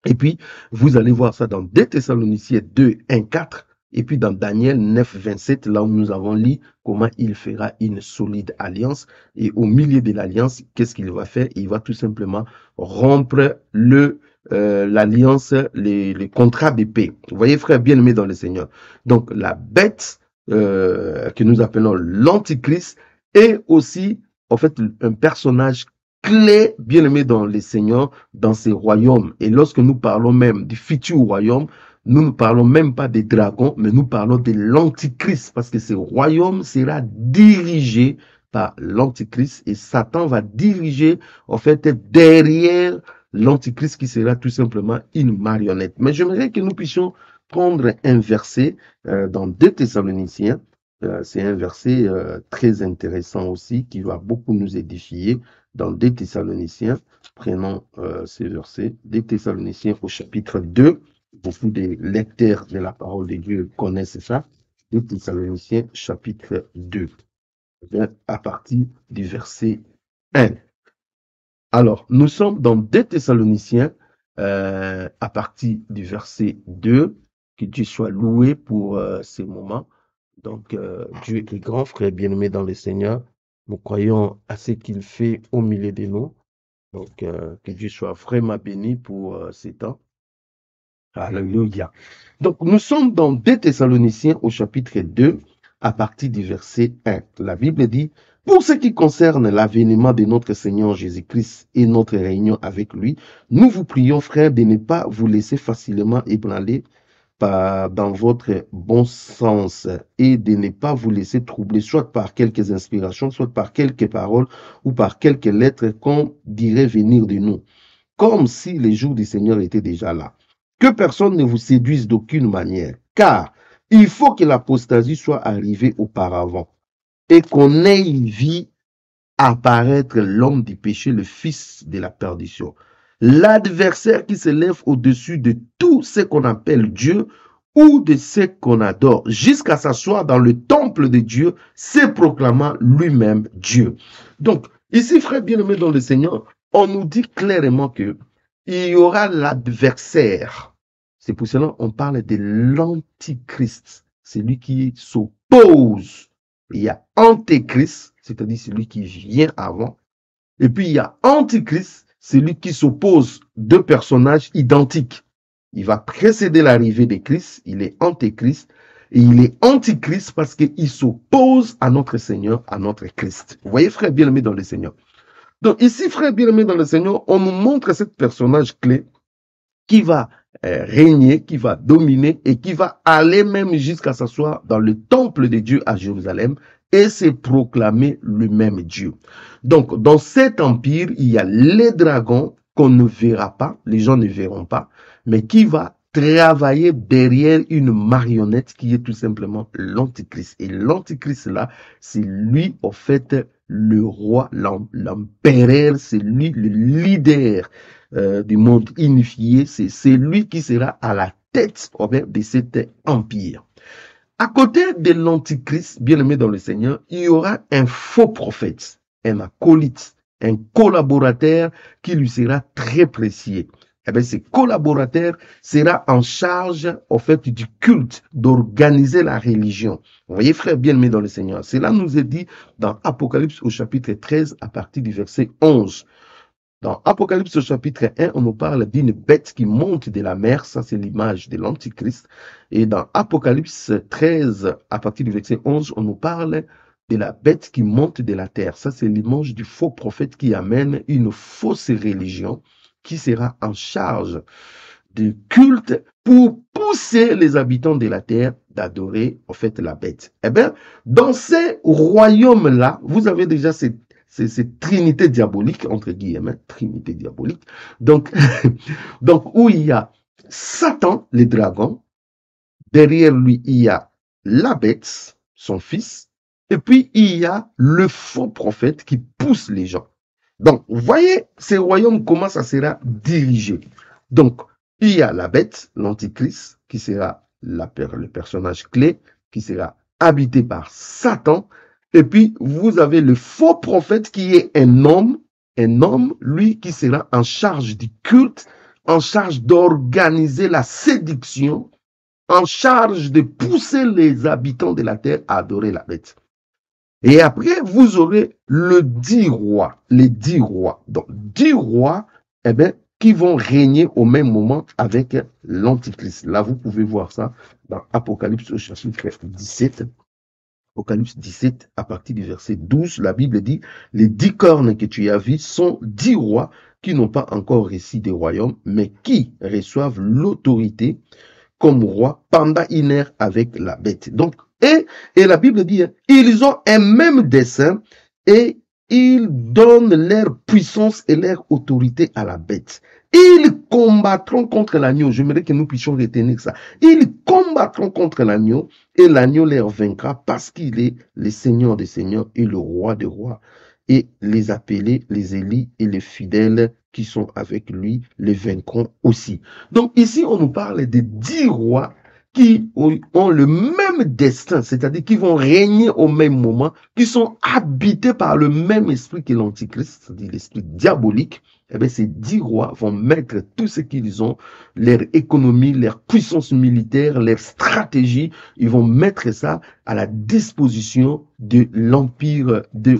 [SPEAKER 1] Et puis, vous allez voir ça dans 2 Thessaloniciens 2, 1, 4. Et puis dans Daniel 9, 27, là où nous avons lu comment il fera une solide alliance. Et au milieu de l'alliance, qu'est-ce qu'il va faire? Il va tout simplement rompre l'alliance, les contrats de paix. Vous voyez, frère bien-aimé dans le Seigneur. Donc, la bête que nous appelons l'Antichrist est aussi, en fait, un personnage clé, bien aimé dans les seigneurs, dans ces royaumes. Et lorsque nous parlons même du futur royaume, nous ne parlons même pas des dragons, mais nous parlons de l'Antichrist, parce que ce royaume sera dirigé par l'Antichrist et Satan va diriger, en fait, derrière l'Antichrist qui sera tout simplement une marionnette. Mais j'aimerais que nous puissions prendre un verset dans 2 Thessaloniciens. C'est un verset très intéressant aussi qui va beaucoup nous édifier dans 2 Thessaloniciens. Prenons ces versets. 2 Thessaloniciens au chapitre 2. Beaucoup de lecteurs de la parole de Dieu connaissent ça. 2 Thessaloniciens chapitre 2. À partir du verset 1. Alors, nous sommes dans 2 Thessaloniciens à partir du verset 2. Que Dieu soit loué pour ces moments. Donc, Dieu est grand, frère bien-aimé dans le Seigneur. Nous croyons à ce qu'il fait au milieu de nous. Donc, que Dieu soit vraiment béni pour ces temps. Alléluia. Donc, nous sommes dans 2 Thessaloniciens au chapitre 2, à partir du verset 1. La Bible dit, « Pour ce qui concerne l'avènement de notre Seigneur Jésus-Christ et notre réunion avec lui, nous vous prions, frères, de ne pas vous laisser facilement ébranler dans votre bon sens et de ne pas vous laisser troubler, soit par quelques inspirations, soit par quelques paroles ou par quelques lettres qu'on dirait venir de nous, comme si les jours du Seigneur étaient déjà là. Que personne ne vous séduise d'aucune manière, car il faut que l'apostasie soit arrivée auparavant et qu'on ait vu apparaître l'homme du péché, le fils de la perdition. L'adversaire qui se lève au-dessus de tout ce qu'on appelle Dieu ou de ce qu'on adore, jusqu'à s'asseoir dans le temple de Dieu, se proclamant lui-même Dieu. Donc, ici, frère bien-aimé dans le Seigneur, on nous dit clairement que il y aura l'adversaire. C'est pour cela qu'on parle de l'antichrist. C'est lui qui s'oppose. Il y a antéchrist, c'est-à-dire celui qui vient avant. Et puis il y a antichrist, celui qui s'oppose, deux personnages identiques. Il va précéder l'arrivée de Christ, il est antéchrist, et il est antichrist parce qu'il s'oppose à notre Seigneur, à notre Christ. Vous voyez, frère bien-aimé dans le Seigneur. Donc ici, frère bien-aimé dans le Seigneur, on nous montre ce personnage clé qui va régner, qui va dominer et qui va aller même jusqu'à s'asseoir dans le temple de Dieu à Jérusalem et se proclamer lui-même Dieu. Donc, dans cet empire, il y a les dragons qu'on ne verra pas, les gens ne verront pas, mais qui va travailler derrière une marionnette qui est tout simplement l'antichrist. Et l'antichrist là, c'est lui, en fait, le roi, l'empereur, c'est lui le leader du monde unifié, c'est lui qui sera à la tête de cet empire. À côté de l'antichrist, bien-aimé dans le Seigneur, il y aura un faux prophète, un acolyte, un collaborateur qui lui sera très précieux. Eh bien, ce collaborateur sera en charge, en fait, du culte, d'organiser la religion. Vous voyez, frère bien-aimé dans le Seigneur, cela nous est dit dans Apocalypse au chapitre 13 à partir du verset 11. Dans Apocalypse au chapitre 1, on nous parle d'une bête qui monte de la mer, ça c'est l'image de l'Antichrist. Et dans Apocalypse 13, à partir du verset 11, on nous parle de la bête qui monte de la terre. Ça c'est l'image du faux prophète qui amène une fausse religion qui sera en charge du culte pour pousser les habitants de la terre d'adorer en fait la bête. Eh bien, dans ces royaumes-là, vous avez déjà cette trinité diabolique, entre guillemets, trinité diabolique. Donc, donc, où il y a Satan, le dragon, derrière lui, il y a la bête, son fils, et puis il y a le faux prophète qui pousse les gens. Donc, vous voyez, ces royaumes, comment ça sera dirigé. Donc, il y a la bête, l'antichrist, qui sera le personnage clé, qui sera habité par Satan. Et puis, vous avez le faux prophète qui est un homme, lui, qui sera en charge du culte, en charge d'organiser la séduction, en charge de pousser les habitants de la terre à adorer la bête. Et après, vous aurez les 10 rois. Donc, 10 rois, eh bien, qui vont régner au même moment avec l'Antichrist. Là, vous pouvez voir ça dans Apocalypse au chapitre 17. Apocalypse 17, à partir du verset 12, la Bible dit, les 10 cornes que tu as vues sont 10 rois qui n'ont pas encore reçu des royaumes, mais qui reçoivent l'autorité comme roi pendant une heure avec la bête. Donc, et la Bible dit, ils ont un même dessein et ils donnent leur puissance et leur autorité à la bête. Ils combattront contre l'agneau. J'aimerais que nous puissions retenir ça. Ils combattront contre l'agneau et l'agneau les vaincra parce qu'il est le Seigneur des seigneurs et le roi des rois. Et les appelés, les élus et les fidèles qui sont avec lui les vaincront aussi. Donc ici, on nous parle de 10 rois qui ont le même destin, c'est-à-dire qui vont régner au même moment, qui sont habités par le même esprit que l'Antichrist, c'est-à-dire l'esprit diabolique. Eh bien, ces 10 rois vont mettre tout ce qu'ils ont, leur économie, leur puissance militaire, leur stratégie, ils vont mettre ça à la disposition de l'empire de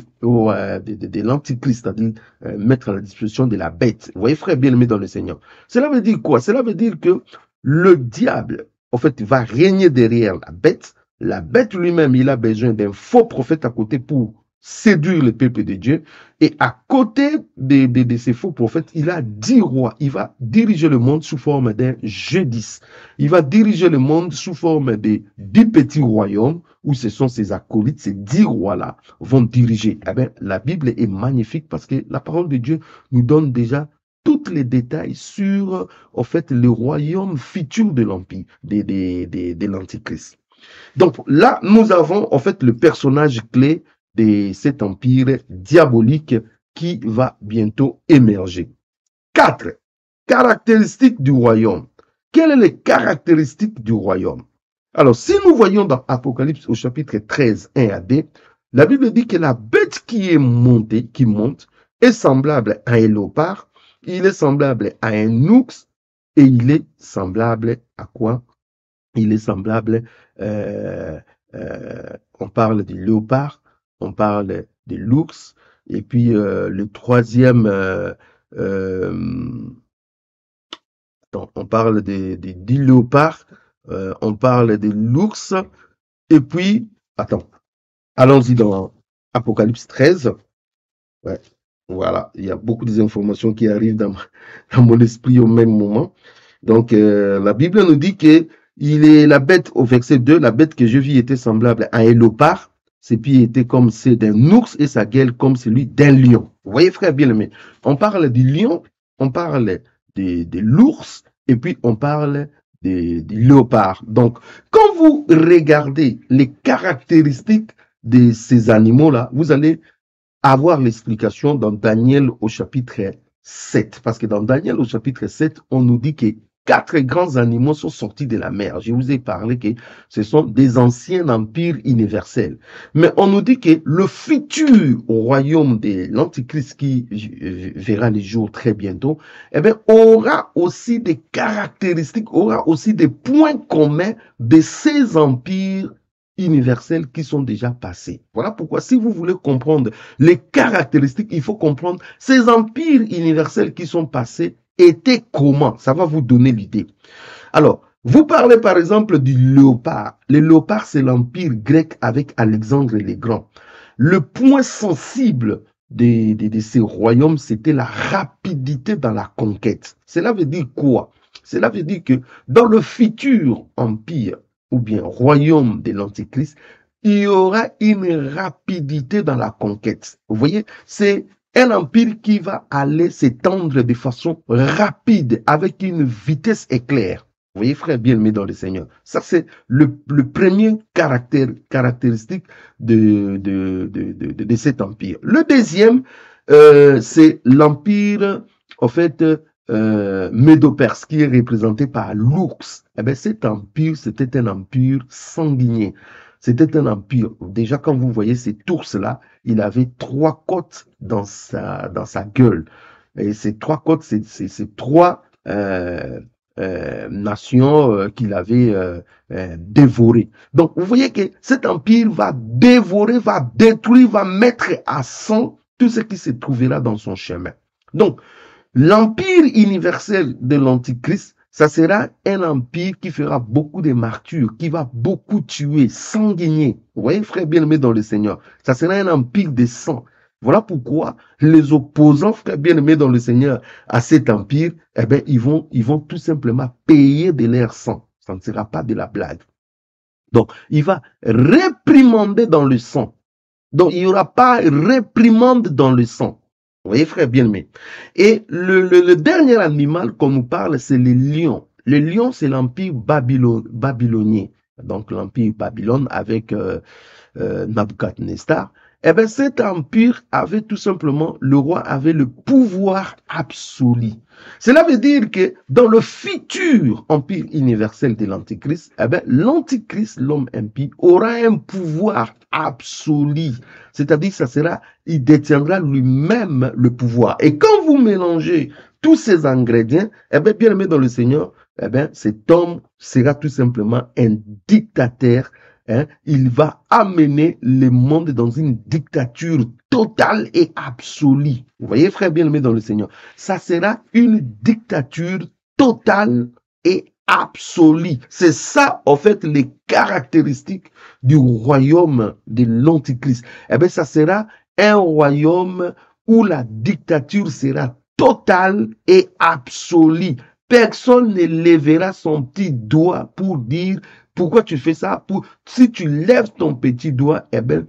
[SPEAKER 1] l'Antichrist, c'est-à-dire mettre à la disposition de la bête. Vous voyez, frère bien-aimé dans le Seigneur. Cela veut dire quoi? Cela veut dire que le diable, en fait, va régner derrière la bête. La bête lui-même, il a besoin d'un faux prophète à côté pour séduire le peuple de Dieu. Et à côté de ces faux prophètes, il a 10 rois. Il va diriger le monde sous forme d'un jeu-10. Il va diriger le monde sous forme de 10 petits royaumes où ce sont ces acolytes, ces 10 rois-là vont diriger. Eh bien, la Bible est magnifique parce que la parole de Dieu nous donne déjà tous les détails sur, en fait, le royaume futur de l'empire, de l'Antichrist. Donc là, nous avons, en fait, le personnage clé de cet empire diabolique qui va bientôt émerger. 4. Caractéristiques du royaume. Quelles sont les caractéristiques du royaume? Alors, si nous voyons dans Apocalypse au chapitre 13, 1 à D, la Bible dit que la bête qui est montée, qui monte, est semblable à un léopard, il est semblable à un ours, et il est semblable à quoi? Il est semblable, euh, on parle du léopard, on parle de l'ours, et puis le troisième, on parle du léopard, on parle de l'ours, et puis, attends, allons-y dans Apocalypse 13. Ouais, voilà, il y a beaucoup d'informations qui arrivent dans mon esprit au même moment. Donc, la Bible nous dit que il est la bête, au verset 2, la bête que je vis était semblable à un léopard. Ses pieds étaient comme ceux d'un ours et sa gueule comme celui d'un lion. Vous voyez, frère bien-aimé, on parle du lion, on parle de l'ours et puis on parle du léopard. Donc, quand vous regardez les caractéristiques de ces animaux-là, vous allez avoir l'explication dans Daniel au chapitre 7. Parce que dans Daniel au chapitre 7, on nous dit que 4 grands animaux sont sortis de la mer. Je vous ai parlé que ce sont des anciens empires universels. Mais on nous dit que le futur royaume de l'Antichrist qui verra les jours très bientôt, eh bien, aura aussi des caractéristiques, aura aussi des points communs de ces empires universels qui sont déjà passés. Voilà pourquoi, si vous voulez comprendre les caractéristiques, il faut comprendre ces empires universels qui sont passés étaient comment. Ça va vous donner l'idée. Alors, vous parlez par exemple du léopard. Le léopard, c'est l'empire grec avec Alexandre le Grand. Le point sensible de ces royaumes, c'était la rapidité dans la conquête. Cela veut dire quoi? Cela veut dire que dans le futur empire ou bien royaume de l'Antichrist, il y aura une rapidité dans la conquête. Vous voyez, c'est un empire qui va aller s'étendre de façon rapide, avec une vitesse éclair. Vous voyez, frère bien-aimé dans le Seigneur. Ça, c'est le premier caractéristique de cet empire. Le deuxième, c'est l'empire, en fait, Médo-Perse, qui est représenté par l'ours. Eh bien, cet empire, c'était un empire sanguinier. C'était un empire. Déjà, quand vous voyez cet ours-là, il avait 3 côtes dans sa gueule. Et ces 3 côtes, c'est 3 nations qu'il avait dévorées. Donc, vous voyez que cet empire va dévorer, va détruire, va mettre à sang tout ce qui se trouvera dans son chemin. Donc, l'empire universel de l'Antichrist, ça sera un empire qui fera beaucoup de martyrs, qui va beaucoup tuer, sanguiner. Vous voyez, frère bien-aimé dans le Seigneur, ça sera un empire de sang. Voilà pourquoi les opposants, frères bien-aimés dans le Seigneur, à cet empire, eh bien, ils vont tout simplement payer de leur sang. Ça ne sera pas de la blague. Donc, il va réprimander dans le sang. Donc, il n'y aura pas réprimande dans le sang. Vous voyez, frère bien-aimé. Et le dernier animal qu'on nous parle, c'est le lion. Le lion, c'est l'empire babylonien. Donc, l'empire Babylone avec Nabucodonosor. Eh bien, cet empire avait tout simplement, le roi avait le pouvoir absolu. Cela veut dire que dans le futur empire universel de l'Antichrist, eh bien, l'Antichrist, l'homme impie, aura un pouvoir absolu. C'est-à-dire, il détiendra lui-même le pouvoir. Et quand vous mélangez tous ces ingrédients, eh bien, bien aimé dans le Seigneur, eh bien, cet homme sera tout simplement un dictateur. Hein, il va amener le monde dans une dictature totale et absolue. Vous voyez, frère bien-aimé dans le Seigneur, ça sera une dictature totale et absolue. C'est ça, en fait, les caractéristiques du royaume de l'Antichrist. Eh bien, ça sera un royaume où la dictature sera totale et absolue. Personne ne lèvera son petit doigt pour dire pourquoi tu fais ça. Si tu lèves ton petit doigt, eh bien,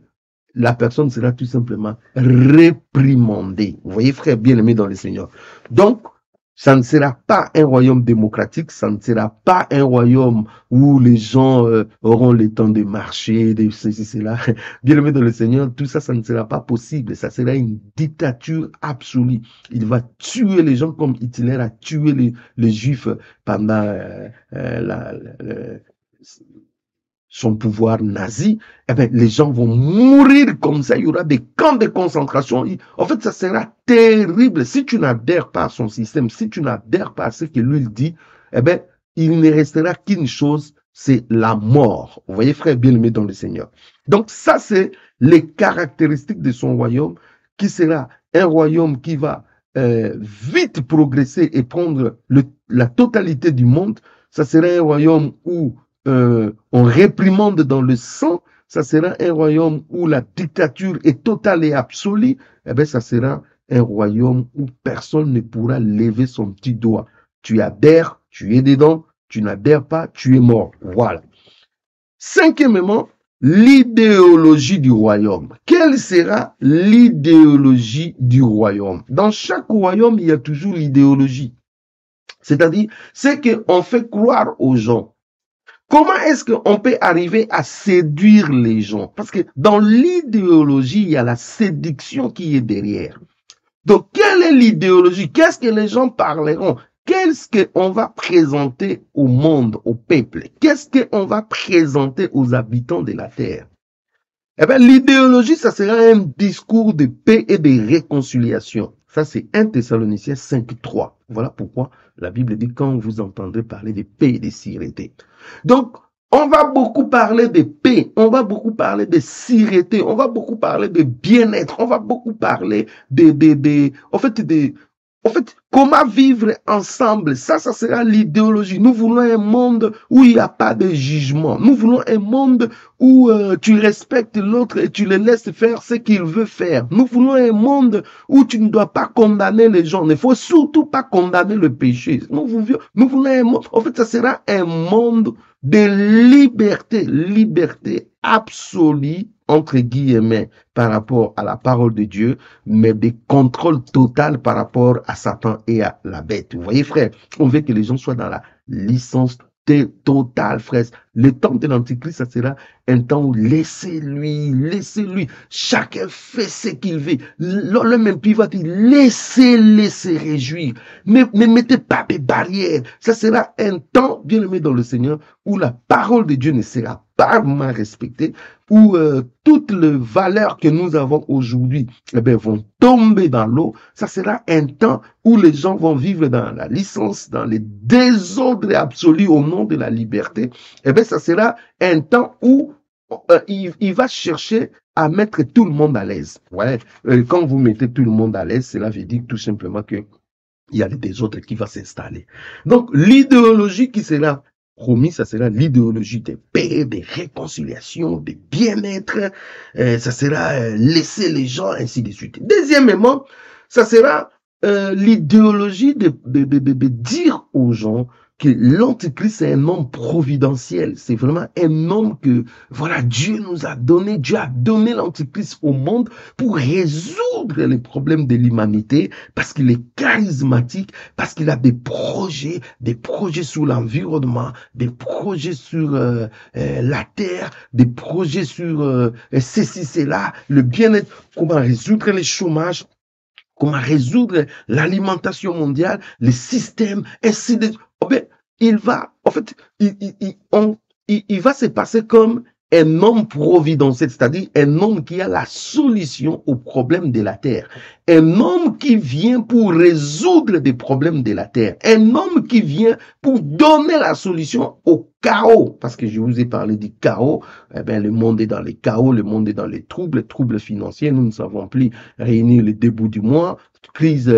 [SPEAKER 1] la personne sera tout simplement réprimandée. Vous voyez, frère bien-aimé dans le Seigneur. Donc, ça ne sera pas un royaume démocratique, ça ne sera pas un royaume où les gens auront le temps de marcher, de ceci, cela. Bien-aimé dans le Seigneur, tout ça, ça ne sera pas possible. Ça sera une dictature absolue. Il va tuer les gens comme Hitler a tué les Juifs pendant son pouvoir nazi, eh bien, les gens vont mourir comme ça. Il y aura des camps de concentration. En fait, ça sera terrible. Si tu n'adhères pas à son système, si tu n'adhères pas à ce que lui dit, eh bien, il ne restera qu'une chose, c'est la mort. Vous voyez, frère bien-aimé dans le Seigneur. Donc, ça, c'est les caractéristiques de son royaume, qui sera un royaume qui va vite progresser et prendre la totalité du monde. Ça sera un royaume où on réprimande dans le sang. Ça sera un royaume où la dictature est totale et absolue. Eh bien, ça sera un royaume où personne ne pourra lever son petit doigt. Tu adhères, tu es dedans. Tu n'adhères pas, tu es mort. Voilà. Cinquièmement, l'idéologie du royaume. Quelle sera l'idéologie du royaume? Dans chaque royaume, il y a toujours l'idéologie. C'est-à-dire, c'est qu'on fait croire aux gens. Comment est-ce qu'on peut arriver à séduire les gens? Parce que dans l'idéologie, il y a la séduction qui est derrière. Donc, quelle est l'idéologie? Qu'est-ce que les gens parleront? Qu'est-ce qu'on va présenter au monde, au peuple? Qu'est-ce qu'on va présenter aux habitants de la terre? Eh bien, l'idéologie, ça sera un discours de paix et de réconciliation. Ça, c'est 1 Thessaloniciens 5:3. Voilà pourquoi la Bible dit quand vous entendrez parler de paix et de sérénité. Donc, on va beaucoup parler de paix, on va beaucoup parler de sérénité, on va beaucoup parler de bien-être, on va beaucoup parler en fait, comment vivre ensemble, ça sera l'idéologie. Nous voulons un monde où il n'y a pas de jugement. Nous voulons un monde où tu respectes l'autre et tu le laisses faire ce qu'il veut faire. Nous voulons un monde où tu ne dois pas condamner les gens. Il ne faut surtout pas condamner le péché. Nous voulons un monde, en fait, ça sera un monde de liberté absolue, entre guillemets, par rapport à la parole de Dieu, mais de contrôle total par rapport à Satan et à la bête. Vous voyez, frère, on veut que les gens soient dans la licence totale, frère. Le temps de l'Antichrist, ça sera un temps où laissez-lui. Chacun fait ce qu'il veut. Le même puis va dire, laissez-les se réjouir. Ne mettez pas de barrières. Ça sera un temps, bien aimé dans le Seigneur, où la parole de Dieu ne sera pas vraiment respectée, où toutes les valeurs que nous avons aujourd'hui vont tomber dans l'eau. Ça sera un temps où les gens vont vivre dans la licence, dans les désordres absolus au nom de la liberté. Ça sera un temps où il va chercher à mettre tout le monde à l'aise. Ouais. Quand vous mettez tout le monde à l'aise, cela veut dire tout simplement que il y a le désordre qui va s'installer. Donc, l'idéologie qui sera promis, ça sera l'idéologie de paix, de réconciliation, de bien-être. Ça sera laisser les gens, ainsi de suite. Deuxièmement, ça sera l'idéologie de dire aux gens que l'Antichrist est un homme providentiel. C'est vraiment un homme que, voilà, Dieu nous a donné. Dieu a donné l'Antichrist au monde pour résoudre les problèmes de l'humanité, parce qu'il est charismatique, parce qu'il a des projets sur l'environnement, des projets sur la terre, des projets sur ceci, cela, le bien-être, comment résoudre les chômages, comment résoudre l'alimentation mondiale, les systèmes, ainsi de suite. Il va, en fait, il va se passer comme un homme providentiel, c'est-à-dire un homme qui a la solution aux problèmes de la terre. Un homme qui vient pour résoudre des problèmes de la terre. Un homme qui vient pour donner la solution au chaos. Parce que je vous ai parlé du chaos. Le monde est dans les chaos, le monde est dans les troubles financiers. Nous ne savons plus réunir le début du mois. Crise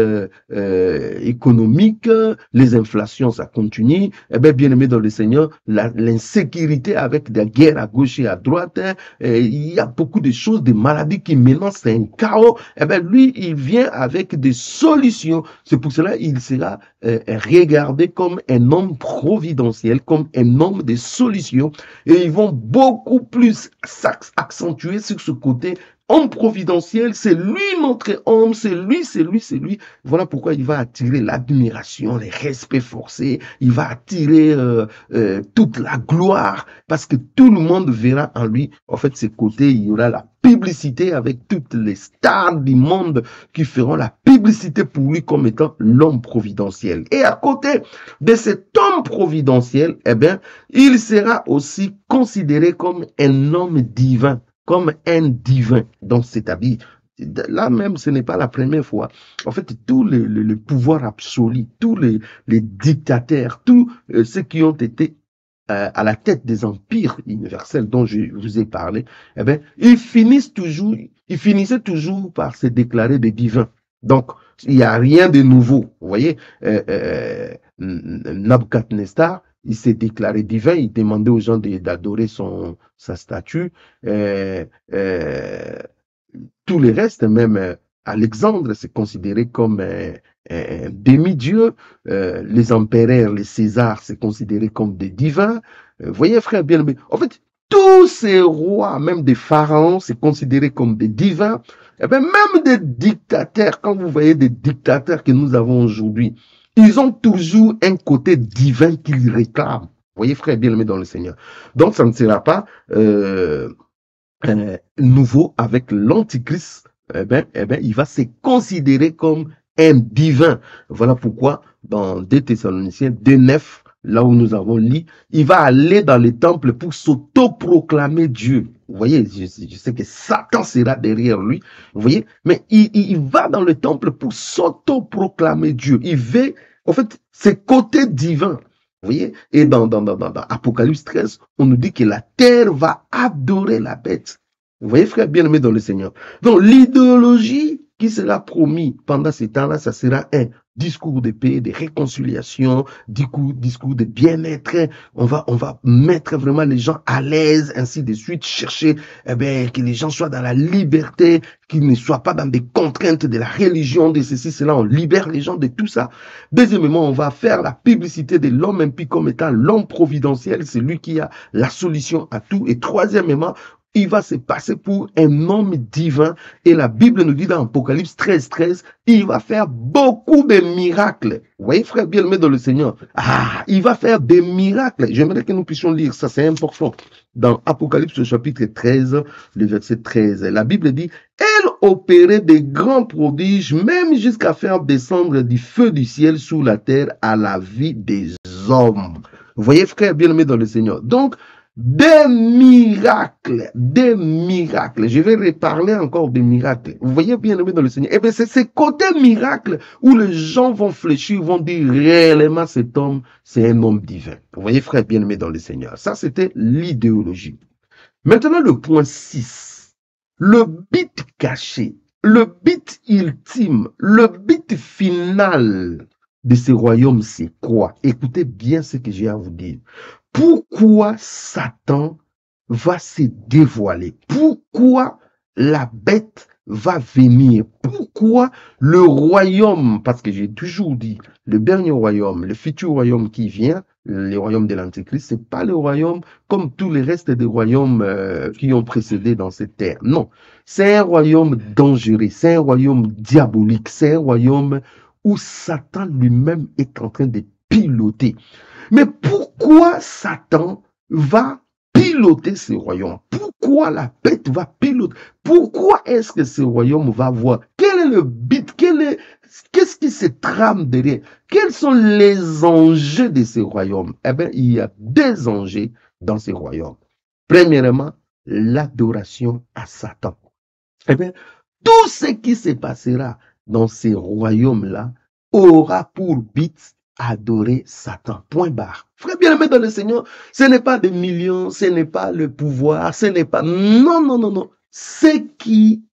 [SPEAKER 1] économique, les inflations, ça continue. Bien aimé dans le Seigneur, l'insécurité avec des guerres à gauche et à droite, il y a beaucoup de choses, des maladies qui menacent, c'est un chaos. Lui, il vient avec des solutions. C'est pour cela qu'il sera regardé comme un homme providentiel, comme un homme de solutions. Et ils vont beaucoup plus s'accentuer sur ce côté homme providentiel, c'est lui notre homme, c'est lui, c'est lui, c'est lui. Voilà pourquoi il va attirer l'admiration, les respects forcés, il va attirer toute la gloire, parce que tout le monde verra en lui, en fait, ses côtés, il y aura la publicité avec toutes les stars du monde qui feront la publicité pour lui comme étant l'homme providentiel. Et à côté de cet homme providentiel, eh bien, il sera aussi considéré comme un homme divin, comme un divin. Donc, c'est-à-dire, là même, ce n'est pas la première fois. En fait, tous les pouvoirs absolus, tous les dictateurs, tous ceux qui ont été à la tête des empires universels dont je vous ai parlé, eh bien, ils finissaient toujours par se déclarer des divins. Donc, il n'y a rien de nouveau. Vous voyez, Nabucodonosor, il s'est déclaré divin, il demandait aux gens d'adorer sa statue. Tous les restes, même Alexandre, c'est considéré comme un demi-dieu. Les empereurs, les Césars, c'est considéré comme des divins. Voyez, frère bien-aimé, en fait, tous ces rois, même des pharaons, c'est considéré comme des divins. Et bien, même des dictateurs, quand vous voyez des dictateurs que nous avons aujourd'hui, ils ont toujours un côté divin qu'ils réclament. Vous voyez, frère bien-aimé dans le Seigneur. Donc, ça ne sera pas nouveau avec l'Antichrist. Il va se considérer comme un divin. Voilà pourquoi, dans 2 Thessaloniciens 2:9, là où nous avons lu, il va aller dans les temples pour s'auto-proclamer Dieu. Vous voyez, je sais que Satan sera derrière lui, vous voyez, mais il va dans le temple pour s'auto-proclamer Dieu. Il veut, en fait, ses côtés divins. Vous voyez, et dans Apocalypse 13, on nous dit que la terre va adorer la bête. Vous voyez, frère bien-aimé dans le Seigneur. Donc, l'idéologie qui sera promise pendant ces temps-là, ça sera un discours de paix, de réconciliation, discours de bien-être. On va mettre vraiment les gens à l'aise, ainsi de suite, chercher que les gens soient dans la liberté, qu'ils ne soient pas dans des contraintes de la religion, de ceci, cela. On libère les gens de tout ça. Deuxièmement, on va faire la publicité de l'homme impie comme étant l'homme providentiel, c'est lui qui a la solution à tout. Et troisièmement, il va se passer pour un homme divin. Et la Bible nous dit dans Apocalypse 13:13, il va faire beaucoup de miracles. Vous voyez, frère bien-aimé dans le Seigneur. Il va faire des miracles. J'aimerais que nous puissions lire ça, c'est important. Dans Apocalypse chapitre 13, le verset 13, la Bible dit, elle opérait des grands prodiges, même jusqu'à faire descendre du feu du ciel sous la terre à la vie des hommes. Vous voyez, frère bien-aimé dans le Seigneur. Donc, des miracles. Je vais reparler encore des miracles. Vous voyez bien aimé dans le Seigneur. Eh bien, c'est ces côtés miracles où les gens vont fléchir, vont dire réellement cet homme, c'est un homme divin. Vous voyez, frère bien aimé dans le Seigneur. Ça, c'était l'idéologie. Maintenant, le point 6. Le but caché, le but ultime, le but final de ce royaume, c'est quoi? Écoutez bien ce que j'ai à vous dire. Pourquoi Satan va se dévoiler? Pourquoi la bête va venir? Pourquoi le royaume, parce que j'ai toujours dit, le dernier royaume, le futur royaume qui vient, le royaume de l'Antéchrist, c'est pas le royaume comme tous les restes des royaumes qui ont précédé dans cette terre. Non, c'est un royaume dangereux, c'est un royaume diabolique, c'est un royaume où Satan lui-même est en train de piloter. Mais pourquoi Satan va piloter ce royaume? Pourquoi la bête va piloter? Pourquoi est-ce que ce royaume va voir? Quel est le but? Qu'est-ce qui se trame derrière? Quels sont les enjeux de ce royaume? Eh bien, il y a deux enjeux dans ce royaume. Premièrement, l'adoration à Satan. Eh bien, tout ce qui se passera dans ces royaumes-là aura pour but adorer Satan. Point barre. Frère bien-aimé dans le Seigneur, ce n'est pas des millions, ce n'est pas le pouvoir, ce n'est pas... Non. Ce qui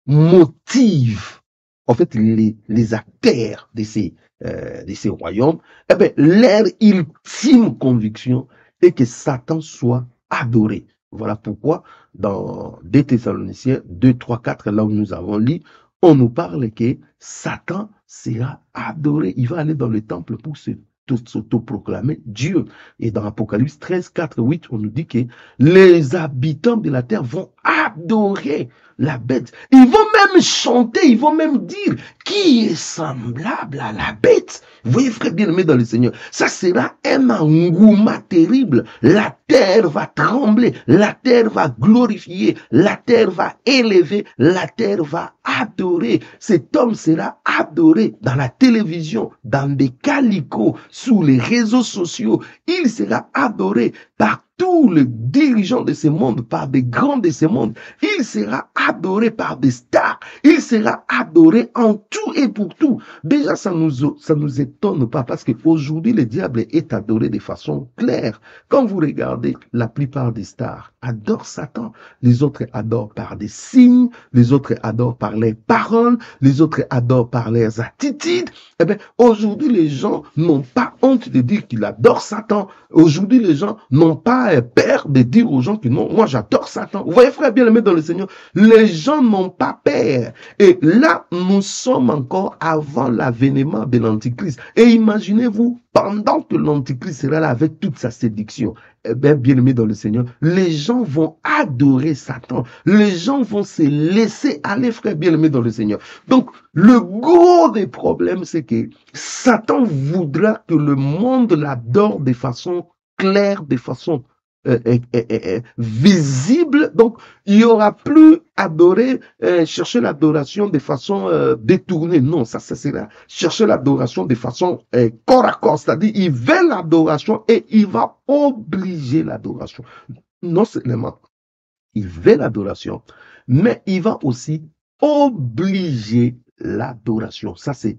[SPEAKER 1] motive, en fait, les acteurs de ces royaumes, eh bien, leur ultime conviction est que Satan soit adoré. Voilà pourquoi, dans 2 Thessaloniciens 2, 3, 4, là où nous avons lu, on nous parle que Satan sera adoré. Il va aller dans le temple pour s'autoproclamer Dieu. Et dans Apocalypse 13, 4, 8, on nous dit que les habitants de la terre vont adorer la bête. Ils vont même chanter, ils vont même dire qui est semblable à la bête. Vous voyez, frère bien-aimé dans le Seigneur, ça sera un engouement terrible. La terre va trembler, la terre va glorifier, la terre va élever, la terre va adorer. Cet homme sera adoré dans la télévision, dans des calicots, sur les réseaux sociaux. Il sera adoré par tous les dirigeants de ce monde, par des grands de ce monde. Il sera adoré par des stars. Il sera adoré en tout et pour tout. Déjà, ça nous étonne pas parce qu'aujourd'hui, le diable est adoré de façon claire. Quand vous regardez, la plupart des stars adorent Satan. Les autres adorent par des signes. Les autres adorent par les paroles. Les autres adorent par leurs attitudes. Eh bien, aujourd'hui, les gens n'ont pas honte de dire qu'ils adorent Satan. Aujourd'hui, les gens n'ont pas peur de dire aux gens que non, moi j'adore Satan. Vous voyez, frère bien-aimé dans le Seigneur, les gens n'ont pas peur. Et là, nous sommes encore avant l'avènement de l'Antichrist. Et imaginez-vous, pendant que l'Antichrist sera là avec toute sa séduction, eh bien, bien-aimé dans le Seigneur, les gens vont adorer Satan. Les gens vont se laisser aller, frère bien-aimé dans le Seigneur. Donc, le gros des problèmes, c'est que Satan voudra que le monde l'adore de façon claire, de façon visible. Donc, il n'y aura plus adorer, chercher l'adoration de façon détournée. Non, ça sera chercher l'adoration de façon corps à corps. C'est-à-dire, il veut l'adoration et il va obliger l'adoration. Non seulement il veut l'adoration, mais il va aussi obliger l'adoration. Ça, c'est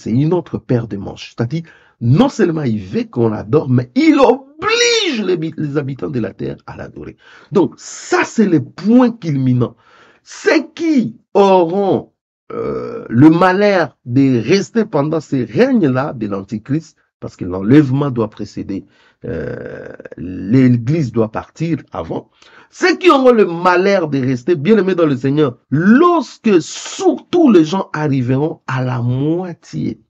[SPEAKER 1] une autre paire de manches. C'est-à-dire, non seulement il veut qu'on adore, mais il oblige les habitants de la terre à l'adorer. Donc, ça, c'est le point culminant. Ceux qui auront le malheur de rester pendant ces règnes-là de l'Antichrist, parce que l'enlèvement doit précéder, l'Église doit partir avant. Ceux qui auront le malheur de rester bien-aimés dans le Seigneur, lorsque surtout les gens arriveront à la moitié,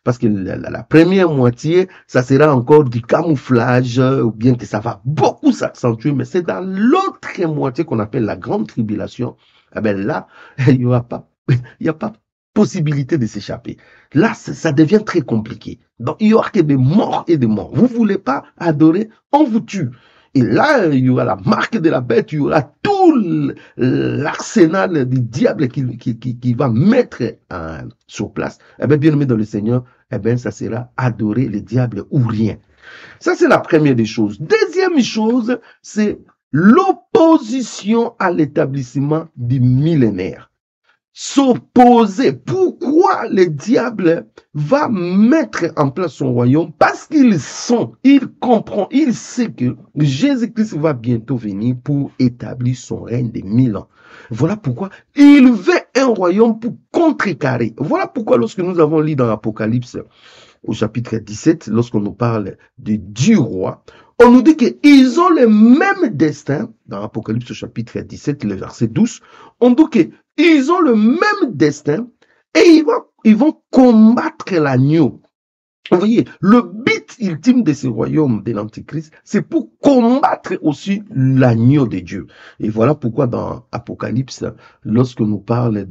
[SPEAKER 1] parce que la première moitié, ça sera encore du camouflage, ou bien que ça va beaucoup s'accentuer, mais c'est dans l'autre moitié qu'on appelle la grande tribulation. Eh bien là, il n'y a pas possibilité de s'échapper. Là, ça devient très compliqué. Donc, il y aura que des morts et des morts. Vous ne voulez pas adorer, on vous tue. Et là, il y aura la marque de la bête, il y aura tout l'arsenal du diable qui va mettre sur place. Eh bien, bien aimé dans le Seigneur, eh bien, ça sera adorer le diable ou rien. Ça, c'est la première des choses. Deuxième chose, c'est l'opposition à l'établissement du millénaire. S'opposer. Pourquoi le diable va mettre en place son royaume? Parce il comprend, il sait que Jésus-Christ va bientôt venir pour établir son règne de 1000 ans. Voilà pourquoi il veut un royaume pour contrecarrer. Voilà pourquoi lorsque nous avons lu dans l'Apocalypse au chapitre 17, lorsqu'on nous parle de Dieu roi, on nous dit qu'ils ont le même destin, dans l'Apocalypse au chapitre 17, le verset 12, on dit qu'ils ont le même destin et ils vont combattre l'agneau. Vous voyez, le but ultime de ce royaume de l'Antichrist, c'est pour combattre aussi l'agneau de Dieu. Et voilà pourquoi dans Apocalypse, lorsque nous parle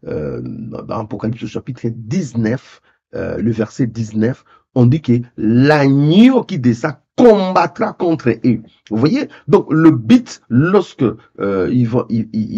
[SPEAKER 1] dans Apocalypse au chapitre 19, le verset 19, on dit que l'agneau qui descend combattra contre eux. Vous voyez? Donc, le but, lorsque ils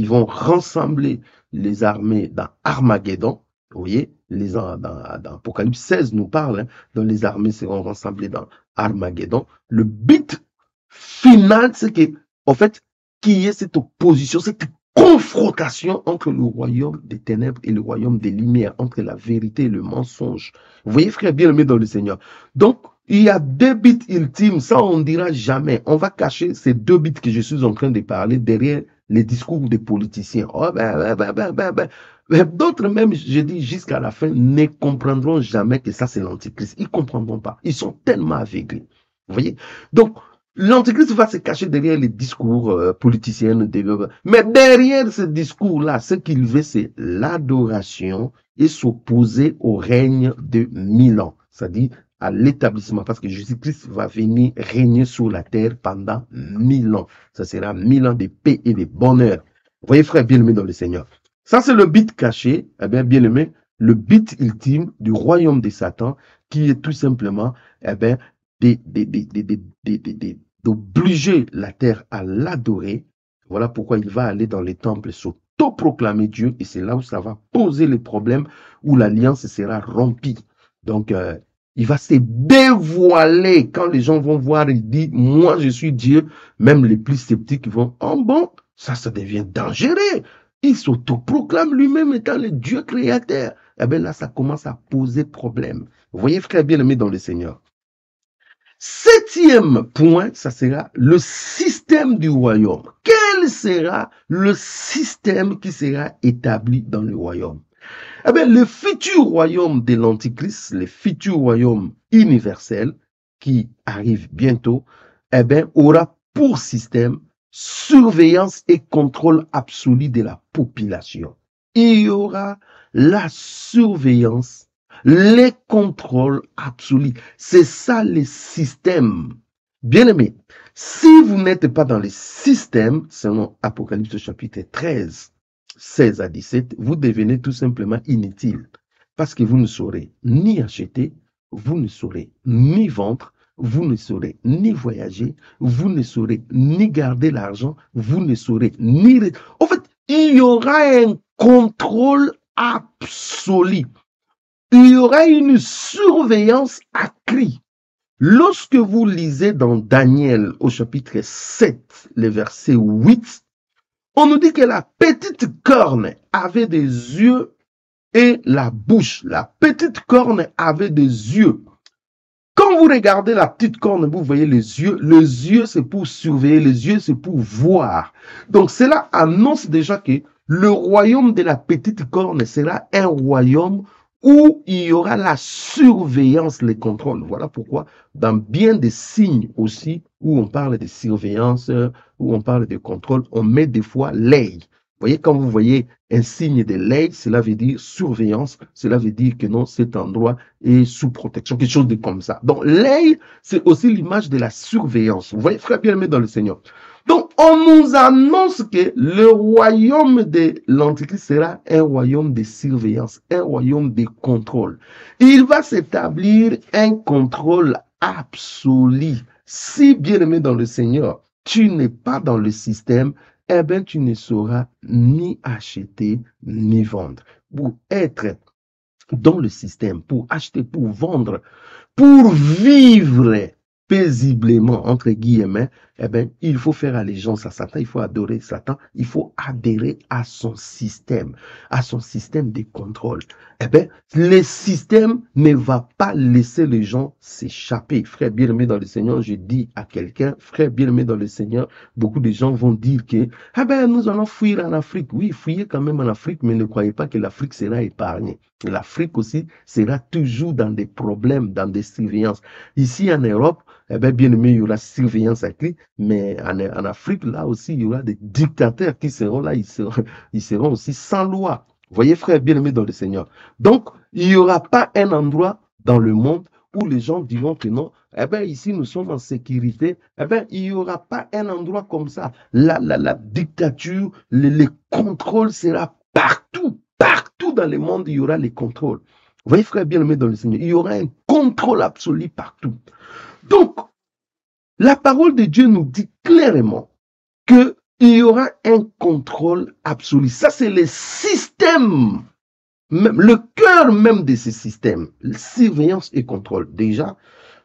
[SPEAKER 1] vont rassembler les armées dans Armageddon, vous voyez, dans Apocalypse 16 nous parle, donc les armées seront rassemblées dans Armageddon. Le but final, c'est que, en fait, qu'il y ait cette opposition, cette confrontation entre le royaume des ténèbres et le royaume des lumières, entre la vérité et le mensonge. Vous voyez, frère bien-aimé dans le Seigneur. Donc, il y a deux buts ultimes, ça on ne dira jamais. On va cacher ces deux buts que je suis en train de parler derrière les discours des politiciens. Oh, d'autres même, je dis jusqu'à la fin, ne comprendront jamais que ça c'est l'Antichrist. Ils ne comprendront pas. Ils sont tellement aveuglés. Vous voyez? Donc, l'Antichrist va se cacher derrière les discours politiciens. Mais derrière ce discours-là, ce qu'il veut, c'est l'adoration et s'opposer au règne de 1000 ans. C'est-à-dire à l'établissement, parce que Jésus-Christ va venir régner sur la terre pendant 1000 ans. Ça sera 1000 ans de paix et de bonheur. Vous voyez, frère bien-aimé dans le Seigneur. Ça, c'est le but caché, eh bien, bien-aimé, le but ultime du royaume de Satan, qui est tout simplement, eh bien, d'obliger la terre à l'adorer. Voilà pourquoi il va aller dans les temples s'auto-proclamer Dieu, et c'est là où ça va poser les problèmes, où l'alliance sera rompue. Donc, il va se dévoiler quand les gens vont voir, il dit, moi je suis Dieu. Même les plus sceptiques vont, oh bon, ça devient dangereux. Il s'autoproclame lui-même étant le Dieu créateur. Eh bien là, ça commence à poser problème. Vous voyez, frère bien-aimé dans le Seigneur. Septième point, ça sera le système du royaume. Quel sera le système qui sera établi dans le royaume? Eh bien, le futur royaume de l'Antichrist, le futur royaume universel qui arrive bientôt, eh bien, aura pour système surveillance et contrôle absolu de la population. Il y aura la surveillance, les contrôles absolus. C'est ça le système. Bien aimé, si vous n'êtes pas dans le système, selon Apocalypse chapitre 13, 16 à 17, vous devenez tout simplement inutile. Parce que vous ne saurez ni acheter, vous ne saurez ni vendre, vous ne saurez ni voyager, vous ne saurez ni garder l'argent, vous ne saurez ni... En fait, il y aura un contrôle absolu. Il y aura une surveillance accrue. Lorsque vous lisez dans Daniel au chapitre 7, le verset 8, on nous dit que la petite corne avait des yeux et la bouche. La petite corne avait des yeux. Quand vous regardez la petite corne, vous voyez les yeux. Les yeux, c'est pour surveiller. Les yeux, c'est pour voir. Donc, cela annonce déjà que le royaume de la petite corne sera un royaume où il y aura la surveillance, les contrôles. Voilà pourquoi, dans bien des signes aussi, où on parle de surveillance, où on parle de contrôle, on met des fois l'œil. Vous voyez, quand vous voyez un signe de l'œil, cela veut dire surveillance, cela veut dire que non, cet endroit est sous protection, quelque chose de comme ça. Donc, l'œil, c'est aussi l'image de la surveillance. Vous voyez, frère bien-aimé dans le Seigneur. Donc, on nous annonce que le royaume de l'Antichrist sera un royaume de surveillance, un royaume de contrôle. Il va s'établir un contrôle absolu. Si, bien-aimé dans le Seigneur, tu n'es pas dans le système, eh bien, tu ne sauras ni acheter ni vendre. Pour être dans le système, pour acheter, pour vendre, pour vivre paisiblement, entre guillemets, eh bien, il faut faire allégeance à Satan, il faut adorer Satan, il faut adhérer à son système de contrôle. Eh bien, le système ne va pas laisser les gens s'échapper. Frère bien-aimé dans le Seigneur, je dis à quelqu'un, frère bien-aimé dans le Seigneur, beaucoup de gens vont dire que, eh bien, nous allons fuir en Afrique. Oui, fuyez quand même en Afrique, mais ne croyez pas que l'Afrique sera épargnée. L'Afrique aussi sera toujours dans des problèmes, dans des surveillances. Ici en Europe, eh bien aimé, il y aura surveillance accrue, mais en Afrique, là aussi, il y aura des dictateurs qui seront là, ils seront aussi sans loi. Voyez, frère bien-aimé dans le Seigneur. Donc, il n'y aura pas un endroit dans le monde où les gens diront que non, eh bien, ici, nous sommes en sécurité. Eh bien, il n'y aura pas un endroit comme ça. La dictature, les contrôles sera partout. Partout dans le monde, il y aura les contrôles. Vous voyez, frère bien-aimé dans le Seigneur, il y aura un contrôle absolu partout. Donc, la parole de Dieu nous dit clairement qu'il y aura un contrôle absolu. Ça, c'est le système, même, le cœur même de ce système, surveillance et contrôle. Déjà,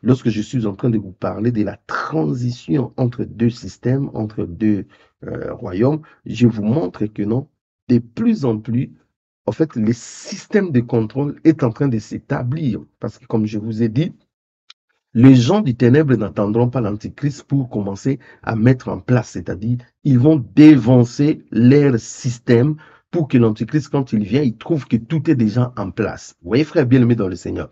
[SPEAKER 1] lorsque je suis en train de vous parler de la transition entre deux systèmes, entre deux royaumes, je vous montre que non, de plus en plus, en fait, le système de contrôle est en train de s'établir. Parce que, comme je vous ai dit, les gens du ténèbre n'attendront pas l'Antichrist pour commencer à mettre en place, c'est-à-dire, ils vont dévancer leur système pour que l'Antichrist, quand il vient, il trouve que tout est déjà en place. Vous voyez, frère bien-aimé dans le Seigneur.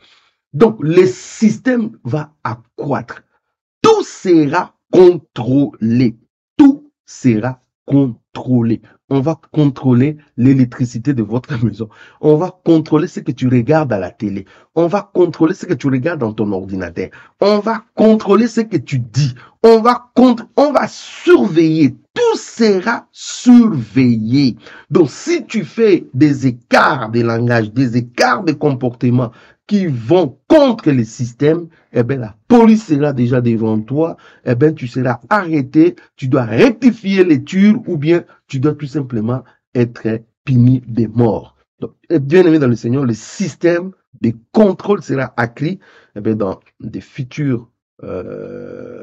[SPEAKER 1] Donc, le système va accroître. Tout sera contrôlé. Tout sera contrôlé. On va contrôler l'électricité de votre maison. On va contrôler ce que tu regardes à la télé. On va contrôler ce que tu regardes dans ton ordinateur. On va contrôler ce que tu dis. On va surveiller. Tout sera surveillé. Donc, si tu fais des écarts de langage, des écarts de comportement qui vont contre le système, eh bien, la police sera déjà devant toi. Eh bien, tu seras arrêté. Tu dois rectifier les tirs ou bien tu dois tout simplement être puni de mort. Donc, bien aimé dans le Seigneur, le système de contrôle sera accru eh bien, dans des futures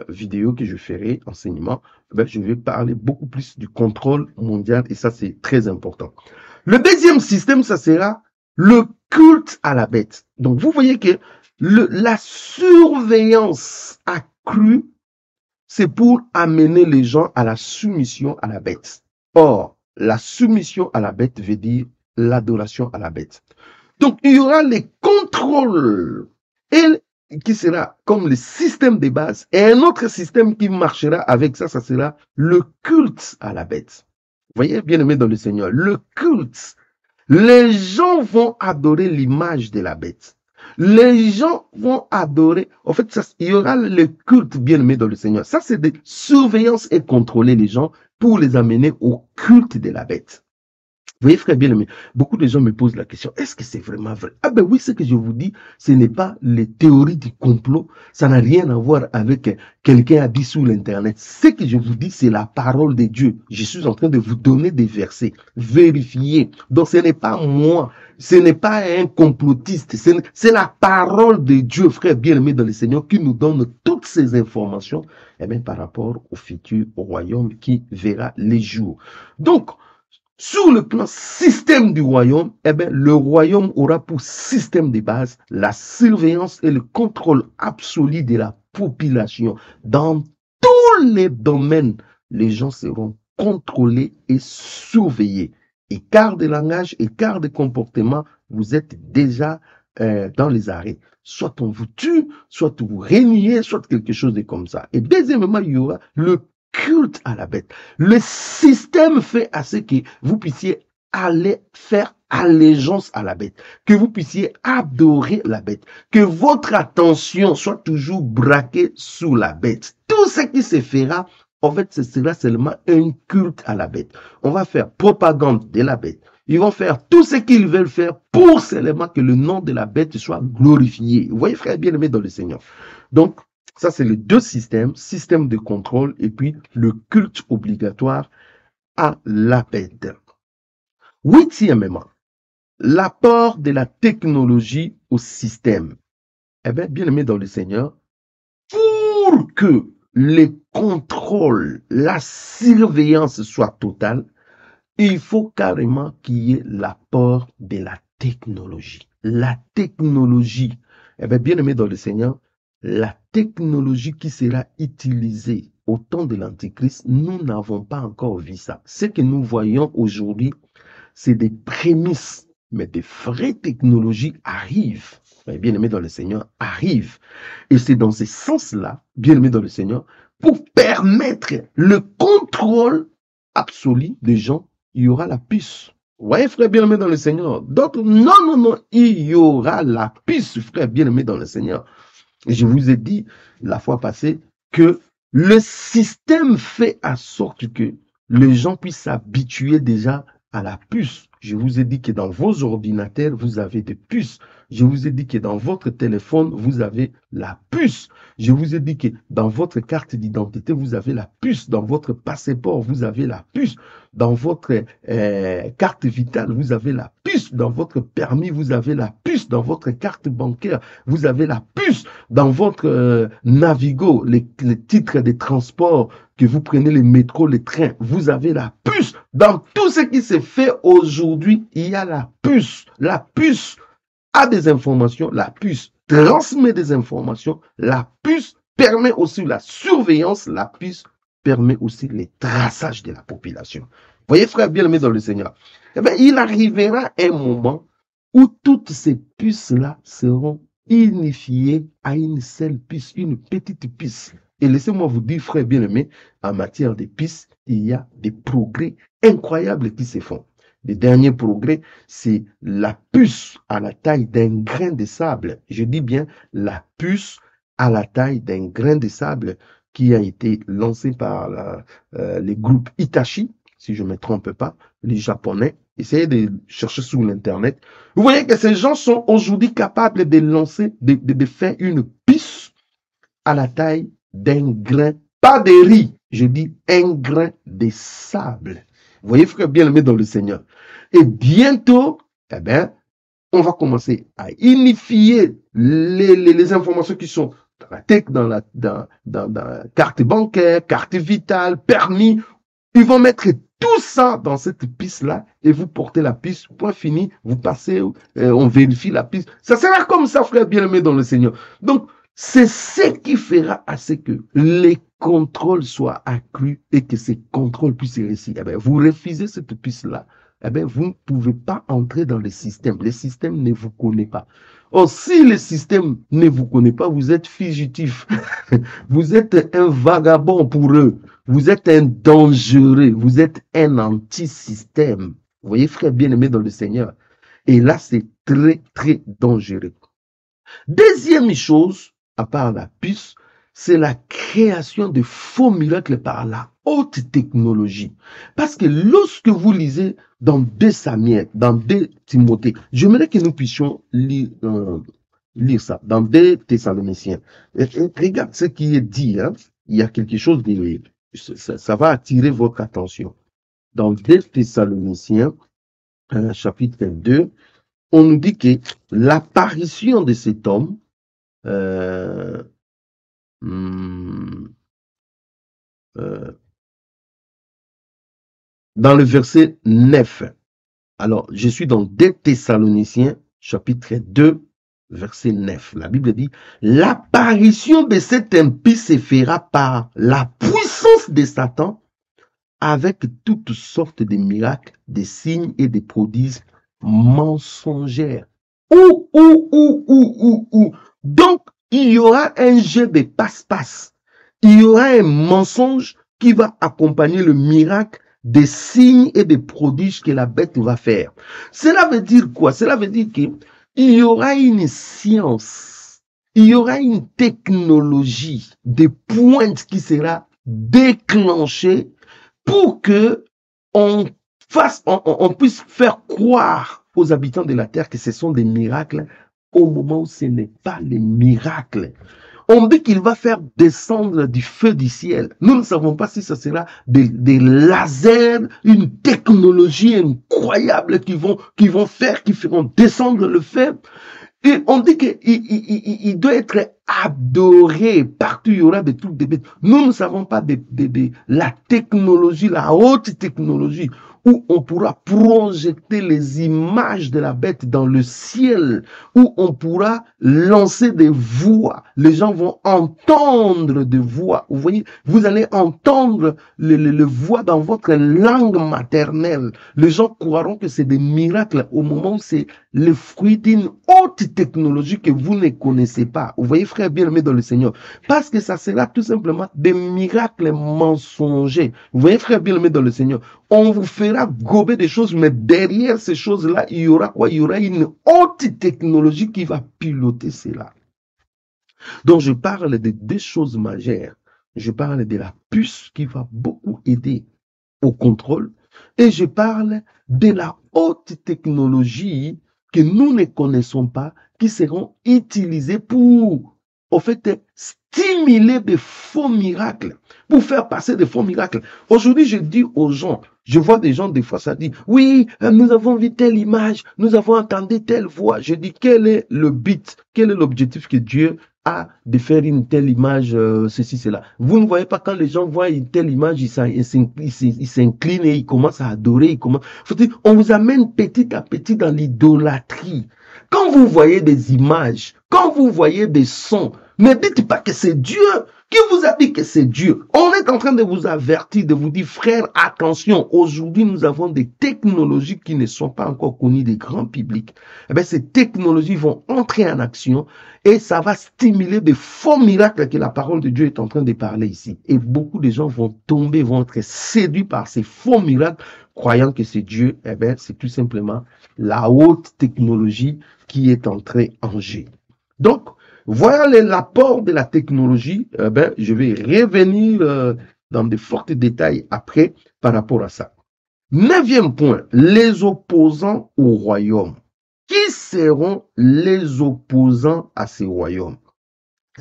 [SPEAKER 1] vidéos que je ferai, enseignement, eh bien, je vais parler beaucoup plus du contrôle mondial et ça, c'est très important. Le deuxième système, ça sera le culte à la bête. Donc, vous voyez que la surveillance accrue, c'est pour amener les gens à la soumission à la bête. Or, la soumission à la bête veut dire l'adoration à la bête. Donc, il y aura les contrôles et qui sera comme le système de base et un autre système qui marchera avec ça, ça sera le culte à la bête. Vous voyez, bien aimé dans le Seigneur, le culte. Les gens vont adorer l'image de la bête. Les gens vont adorer. En fait, il y aura le culte bien aimé dans le Seigneur. Ça, c'est de surveillance et contrôler les gens pour les amener au culte de la bête. Vous voyez, frère bien-aimé, beaucoup de gens me posent la question, est-ce que c'est vraiment vrai? Ah ben oui, ce que je vous dis, ce n'est pas les théories du complot, ça n'a rien à voir avec quelqu'un a dit sur l'internet. Ce que je vous dis, c'est la parole de Dieu. Je suis en train de vous donner des versets, vérifiez. Donc ce n'est pas moi, ce n'est pas un complotiste, c'est la parole de Dieu, frère bien-aimé dans le Seigneur, qui nous donne toutes ces informations eh bien, par rapport au futur royaume qui verra les jours. Donc, sur le plan système du royaume, eh bien, le royaume aura pour système de base la surveillance et le contrôle absolu de la population. Dans tous les domaines, les gens seront contrôlés et surveillés. Écart de langage, écart de comportement, vous êtes déjà dans les arrêts. Soit on vous tue, soit vous régnez, soit quelque chose de comme ça. Et deuxièmement, il y aura le culte à la bête. Le système fait à ce que vous puissiez aller faire allégeance à la bête, que vous puissiez adorer la bête, que votre attention soit toujours braquée sur la bête. Tout ce qui se fera, en fait, ce sera seulement un culte à la bête. On va faire propagande de la bête. Ils vont faire tout ce qu'ils veulent faire pour seulement que le nom de la bête soit glorifié. Vous voyez, frère bien-aimé dans le Seigneur. Donc, ça, c'est les deux systèmes, système de contrôle et puis le culte obligatoire à la bête. Huitièmement, l'apport de la technologie au système. Eh bien, bien aimé dans le Seigneur, pour que les contrôles, la surveillance soient totales, il faut carrément qu'il y ait l'apport de la technologie. La technologie, eh bien, bien aimé dans le Seigneur, la technologie qui sera utilisée au temps de l'Antichrist, nous n'avons pas encore vu ça. Ce que nous voyons aujourd'hui, c'est des prémices, mais des vraies technologies arrivent. Bien aimé dans le Seigneur, arrivent. Et c'est dans ce sens-là, bien aimé dans le Seigneur, pour permettre le contrôle absolu des gens, il y aura la puce. Vous voyez, frère bien-aimé dans le Seigneur. Donc, non, il y aura la puce, frère bien-aimé dans le Seigneur. Et je vous ai dit la fois passée que le système fait en sorte que les gens puissent s'habituer déjà à la puce. Je vous ai dit que dans vos ordinateurs, vous avez des puces. Je vous ai dit que dans votre téléphone, vous avez la puce. Je vous ai dit que dans votre carte d'identité, vous avez la puce. Dans votre passeport, vous avez la puce. Dans votre carte vitale, vous avez la puce. Dans votre permis, vous avez la puce. Dans votre carte bancaire, vous avez la puce. Dans votre Navigo, les titres de transport, que vous prenez les métros, les trains, vous avez la puce. Dans tout ce qui se fait aujourd'hui, il y a la puce. La puce a des informations, la puce transmet des informations, la puce permet aussi la surveillance, la puce permet aussi le traçage de la population. Vous voyez, frère bien-aimé dans le Seigneur, eh bien, il arrivera un moment où toutes ces puces-là seront unifiées à une seule puce, une petite puce. Et laissez-moi vous dire, frères bien-aimés, en matière d'épices, il y a des progrès incroyables qui se font. Le dernier progrès, c'est la puce à la taille d'un grain de sable. Je dis bien la puce à la taille d'un grain de sable qui a été lancé par les groupes Hitachi, si je ne me trompe pas, les Japonais. Essayez de chercher sur l'Internet. Vous voyez que ces gens sont aujourd'hui capables de lancer, de faire une puce à la taille d'un grain, pas de riz, je dis un grain de sable. Vous voyez, frère bien-aimé dans le Seigneur. Et bientôt, eh bien, on va commencer à unifier les informations qui sont dans la tech, dans la carte bancaire, carte vitale, permis. Ils vont mettre tout ça dans cette piste-là et vous portez la piste, point fini, vous passez, on vérifie la piste. Ça sera comme ça, frère bien-aimé dans le Seigneur. Donc, c'est ce qui fera à ce que les contrôles soient accrus et que ces contrôles puissent réussir. Eh bien, vous refusez cette piste-là, eh bien, vous ne pouvez pas entrer dans le système. Le système ne vous connaît pas. Or, si le système ne vous connaît pas, vous êtes fugitif. Vous êtes un vagabond pour eux. Vous êtes un dangereux. Vous êtes un anti-système. Vous voyez, frère bien-aimé dans le Seigneur. Et là, c'est très, très dangereux. Deuxième chose, à part la puce, c'est la création de faux miracles par la haute technologie. Parce que lorsque vous lisez dans 2 Samuel, dans 2 Timothée, j'aimerais que nous puissions lire ça, dans 2 Thessaloniciens. Regarde ce qui est dit, hein. Il y a quelque chose de... Ça va attirer votre attention. Dans 2 Thessaloniciens, chapitre 2, on nous dit que l'apparition de cet homme, dans le verset 9. Alors, je suis dans 2 Thessaloniciens, chapitre 2, verset 9. La Bible dit, l'apparition de cet impie se fera par la puissance de Satan avec toutes sortes de miracles, des signes et des prodiges mensongères. Donc, il y aura un jeu de passe-passe. Il y aura un mensonge qui va accompagner le miracle, des signes et des prodiges que la bête va faire. Cela veut dire quoi? Cela veut dire qu'il y aura une science, il y aura une technologie de pointe qui sera déclenchée pour que on puisse faire croire aux habitants de la terre que ce sont des miracles au moment où ce n'est pas les miracles. On dit qu'il va faire descendre du feu du ciel. Nous ne savons pas si ce sera des lasers, une technologie incroyable qui feront descendre le feu. Et on dit qu'il doit être adoré. Partout, il y aura des trucs de bêtes. Nous ne savons pas de la technologie, la haute technologie, où on pourra projeter les images de la bête dans le ciel, où on pourra lancer des voix. Les gens vont entendre des voix. Vous voyez, vous allez entendre les voix dans votre langue maternelle. Les gens croiront que c'est des miracles au moment où c'est le fruit d'une haute technologie que vous ne connaissez pas. Vous voyez, frère bien-aimé dans le Seigneur, parce que ça sera tout simplement des miracles mensongers. Vous voyez, frère bien-aimé dans le Seigneur, on vous fera gober des choses, mais derrière ces choses-là, il y aura quoi? Il y aura une haute technologie qui va piloter cela. Donc, je parle de 2 choses majeures. Je parle de la puce qui va beaucoup aider au contrôle, et je parle de la haute technologie que nous ne connaissons pas, qui seront utilisées pour, en fait, stimuler des faux miracles, pour faire passer des faux miracles. Aujourd'hui, je dis aux gens, je vois des gens, des fois, ça dit, oui, nous avons vu telle image, nous avons entendu telle voix. Je dis, quel est le but, quel est l'objectif que Dieu a de faire une telle image, ceci, cela. Vous ne voyez pas quand les gens voient une telle image, ils s'inclinent et ils commencent à adorer. On vous amène petit à petit dans l'idolâtrie. Quand vous voyez des images, quand vous voyez des sons, ne dites pas que c'est Dieu. Qui vous a dit que c'est Dieu? On est en train de vous avertir, de vous dire, frère, attention, aujourd'hui nous avons des technologies qui ne sont pas encore connues des grands publics. Eh bien, ces technologies vont entrer en action et ça va stimuler des faux miracles que la parole de Dieu est en train de parler ici. Et beaucoup de gens vont tomber, vont être séduits par ces faux miracles, croyant que c'est Dieu. Eh bien, c'est tout simplement la haute technologie qui est entrée en jeu. Donc, voilà l'apport de la technologie. Je vais revenir dans de forts détails après par rapport à ça. 9e point, les opposants au royaume. Qui seront les opposants à ces royaumes?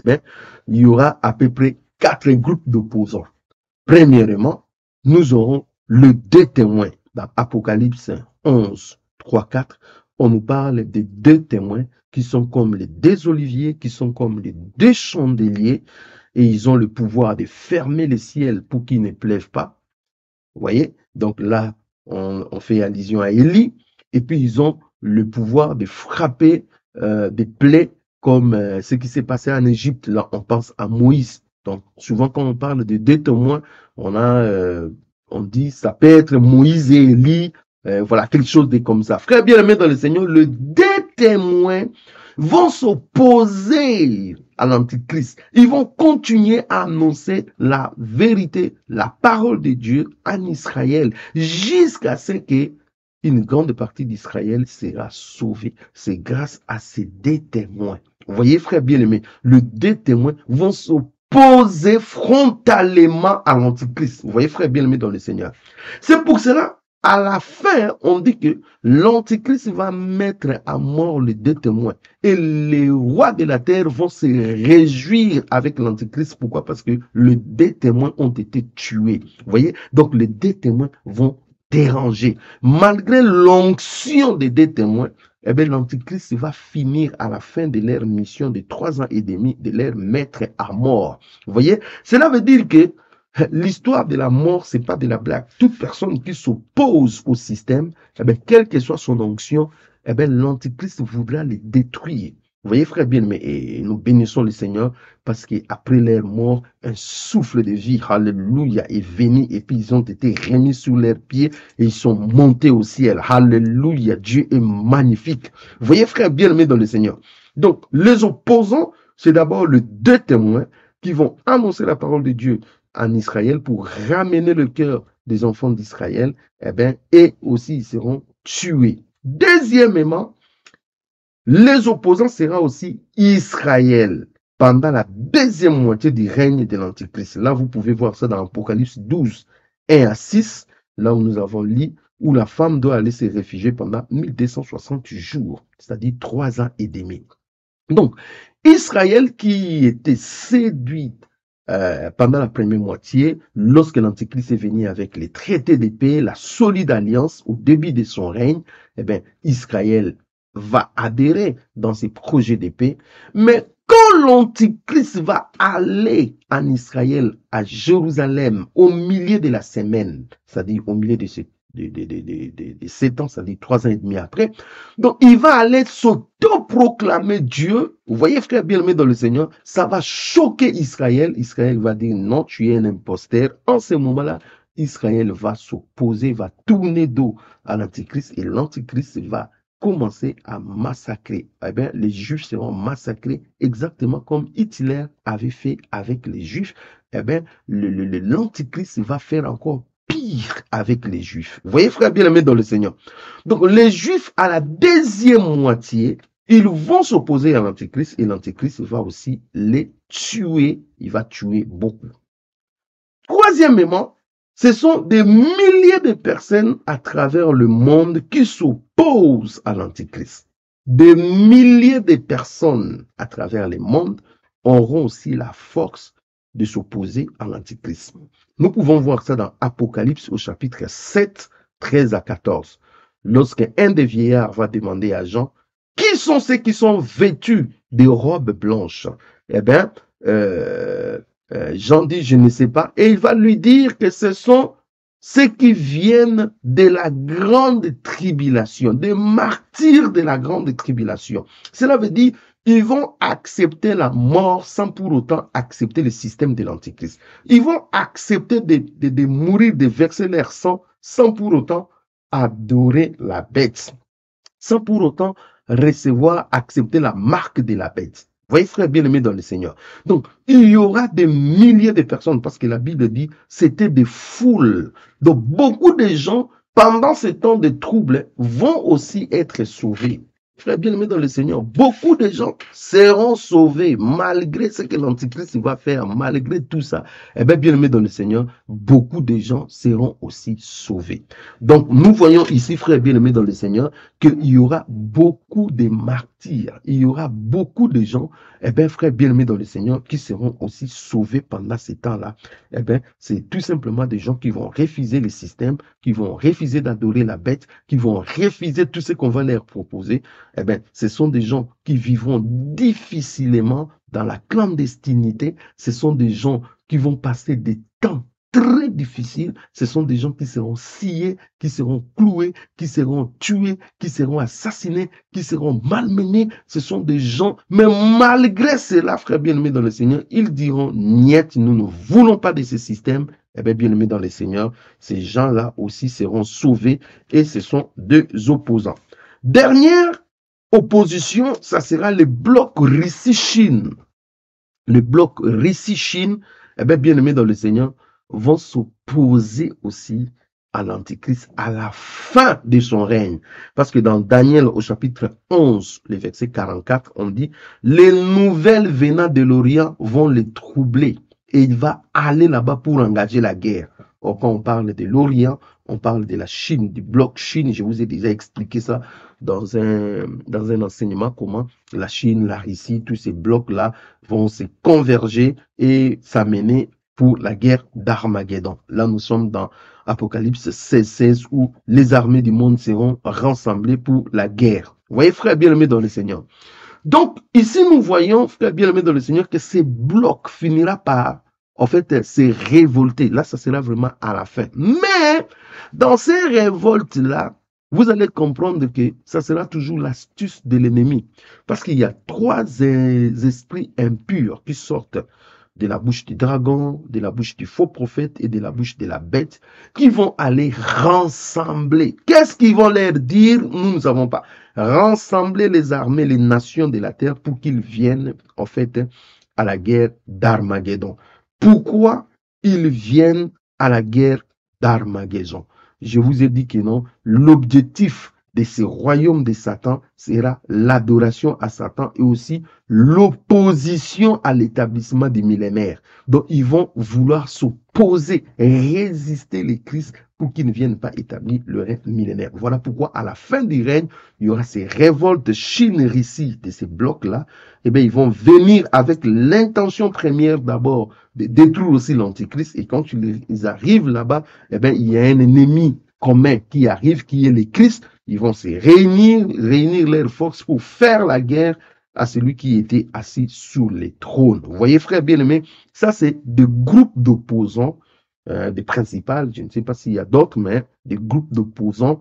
[SPEAKER 1] Il y aura à peu près 4 groupes d'opposants. Premièrement, nous aurons le 2 témoins. Dans Apocalypse 11, 3, 4, on nous parle des 2 témoins qui sont comme les 2 oliviers, qui sont comme les 2 chandeliers, et ils ont le pouvoir de fermer le ciel pour qu'il ne pleuve pas. Vous voyez? Donc là, on fait allusion à Élie, et puis ils ont le pouvoir de frapper des plaies comme ce qui s'est passé en Égypte. Là, on pense à Moïse. Donc, souvent, quand on parle de 2 témoins, on dit ça peut être Moïse et Élie, voilà, quelque chose de comme ça. Frère bien-aimé dans le Seigneur, les 2 témoins vont s'opposer à l'Antichrist. Ils vont continuer à annoncer la vérité, la parole de Dieu en Israël, jusqu'à ce que une grande partie d'Israël sera sauvée. C'est grâce à ces 2 témoins. Vous voyez, frère bien-aimé, les 2 témoins vont s'opposer frontalement à l'Antichrist. Vous voyez, frère bien-aimé dans le Seigneur. C'est pour cela, à la fin, on dit que l'Antichrist va mettre à mort les 2 témoins. Et les rois de la terre vont se réjouir avec l'Antichrist. Pourquoi? Parce que les 2 témoins ont été tués. Vous voyez? Donc, les 2 témoins vont déranger. Malgré l'onction des 2 témoins, eh bien, l'Antichrist va finir à la fin de leur mission de 3 ans et demi de leur mettre à mort. Vous voyez? Cela veut dire que l'histoire de la mort, c'est pas de la blague. Toute personne qui s'oppose au système, eh bien, quelle que soit son onction, eh bien, l'Antichrist voudra les détruire. Vous voyez, frère bien-aimé, et nous bénissons le Seigneur parce qu'après leur mort, un souffle de vie, alléluia, est venu et puis ils ont été remis sous leurs pieds et ils sont montés au ciel. Alléluia, Dieu est magnifique. Vous voyez, frère bien-aimé dans le Seigneur. Donc, les opposants, c'est d'abord les 2 témoins qui vont annoncer la parole de Dieu en Israël pour ramener le cœur des enfants d'Israël, eh bien, et aussi ils seront tués. Deuxièmement, les opposants seront aussi Israël pendant la 2e moitié du règne de l'Antichrist. Là, vous pouvez voir ça dans Apocalypse 12, 1 à 6, là où nous avons lu, où la femme doit aller se réfugier pendant 1260 jours, c'est-à-dire 3 ans et demi. Donc, Israël qui était séduite pendant la première moitié, lorsque l'Antichrist est venu avec les traités de paix, la solide alliance au début de son règne, eh bien, Israël va adhérer dans ces projets de paix. Mais quand l'Antichrist va aller en Israël, à Jérusalem, au milieu de la semaine, c'est-à-dire au milieu de 7 ans, c'est-à-dire 3 ans et demi après, donc il va aller s'auto-proclamer Dieu. Vous voyez, frère bien-aimé dans le Seigneur, ça va choquer Israël. Israël va dire non, tu es un imposteur. En ce moment-là, Israël va s'opposer, va tourner dos à l'Antichrist et l'Antichrist va commencer à massacrer. Eh bien, les Juifs seront massacrés exactement comme Hitler avait fait avec les Juifs. Eh bien, l'Antichrist va faire encore pire avec les Juifs. Vous voyez, frère bien-aimé dans le Seigneur. Donc, les Juifs, à la 2e moitié, ils vont s'opposer à l'Antichrist et l'Antichrist va aussi les tuer. Il va tuer beaucoup. Troisièmement, ce sont des milliers de personnes à travers le monde qui s'opposent à l'Antichrist. Des milliers de personnes à travers le monde auront aussi la force de s'opposer à l'Antichrist. Nous pouvons voir ça dans Apocalypse au chapitre 7, 13 à 14. Lorsque un des vieillards va demander à Jean, qui sont ceux qui sont vêtus de robes blanches? Eh bien, Jean dit, je ne sais pas. Et il va lui dire que ce sont ceux qui viennent de la grande tribulation, des martyrs de la grande tribulation. Cela veut dire Ils vont accepter la mort sans pour autant accepter le système de l'Antichrist. Ils vont accepter de mourir, de verser leur sang sans pour autant adorer la bête, sans pour autant recevoir, accepter la marque de la bête. Vous voyez, frère bien-aimé dans le Seigneur. Donc, il y aura des milliers de personnes, parce que la Bible dit, c'était des foules. Donc, beaucoup de gens, pendant ce temps de troubles, vont aussi être sauvés. Frère bien-aimé dans le Seigneur, beaucoup de gens seront sauvés malgré ce que l'Antichrist va faire, malgré tout ça. Eh bien, bien-aimé dans le Seigneur, beaucoup de gens seront aussi sauvés. Donc, nous voyons ici, frère bien-aimé dans le Seigneur, qu'il y aura beaucoup de martyrs, il y aura beaucoup de gens, eh bien, frère bien-aimé dans le Seigneur, qui seront aussi sauvés pendant ces temps-là. Eh bien, c'est tout simplement des gens qui vont refuser le système, qui vont refuser d'adorer la bête, qui vont refuser tout ce qu'on va leur proposer. Eh bien, ce sont des gens qui vivront difficilement dans la clandestinité. Ce sont des gens qui vont passer des temps très difficiles. Ce sont des gens qui seront sciés, qui seront cloués, qui seront tués, qui seront assassinés, qui seront malmenés. Ce sont des gens, mais malgré cela, frère bien-aimé dans le Seigneur, ils diront, niet, nous ne voulons pas de ce système. Eh bien, bien-aimé dans le Seigneur, ces gens-là aussi seront sauvés et ce sont deux opposants. Dernière opposition, ça sera le bloc Russie-Chine. Le bloc Russie-Chine, eh bien, bien-aimés dans le Seigneur, vont s'opposer aussi à l'Antichrist à la fin de son règne. Parce que dans Daniel au chapitre 11, le verset 44, on dit, les nouvelles venant de l'Orient vont les troubler et il va aller là-bas pour engager la guerre. Or, quand on parle de l'Orient, on parle de la Chine, du bloc Chine. Je vous ai déjà expliqué ça dans un enseignement, comment la Chine, la Russie, tous ces blocs-là vont se converger et s'amener pour la guerre d'Armageddon. Là, nous sommes dans Apocalypse 16, où les armées du monde seront rassemblées pour la guerre. Vous voyez, frère bien-aimé dans le Seigneur. Donc, ici, nous voyons, frère bien-aimé dans le Seigneur, que ces blocs finira par, en fait, se révolter. Là, ça sera vraiment à la fin. Mais, dans ces révoltes-là, vous allez comprendre que ça sera toujours l'astuce de l'ennemi. Parce qu'il y a trois esprits impurs qui sortent de la bouche du dragon, de la bouche du faux prophète et de la bouche de la bête, qui vont aller rassembler. Qu'est-ce qu'ils vont leur dire? Nous ne savons pas. Rassembler les armées, les nations de la terre pour qu'ils viennent, en fait, à la guerre d'Armageddon. Pourquoi ils viennent à la guerre d'Armageddon? Je vous ai dit que non, l'objectif de ce royaume de Satan sera l'adoration à Satan et aussi l'opposition à l'établissement du millénaire. Donc, ils vont vouloir s'opposer, résister les Christ pour qu'ils ne viennent pas établir le règne millénaire. Voilà pourquoi, à la fin du règne, il y aura ces révoltes Chine-Russie de ces blocs-là. Eh bien, ils vont venir avec l'intention première d'abord de détruire aussi l'Antichrist. Et quand ils arrivent là-bas, eh bien, il y a un ennemi commun qui arrive, qui est le Christ. Ils vont se réunir leurs forces pour faire la guerre à celui qui était assis sur les trônes. Vous voyez, frère bien-aimé, ça c'est des groupes d'opposants, des principales, je ne sais pas s'il y a d'autres, mais des groupes d'opposants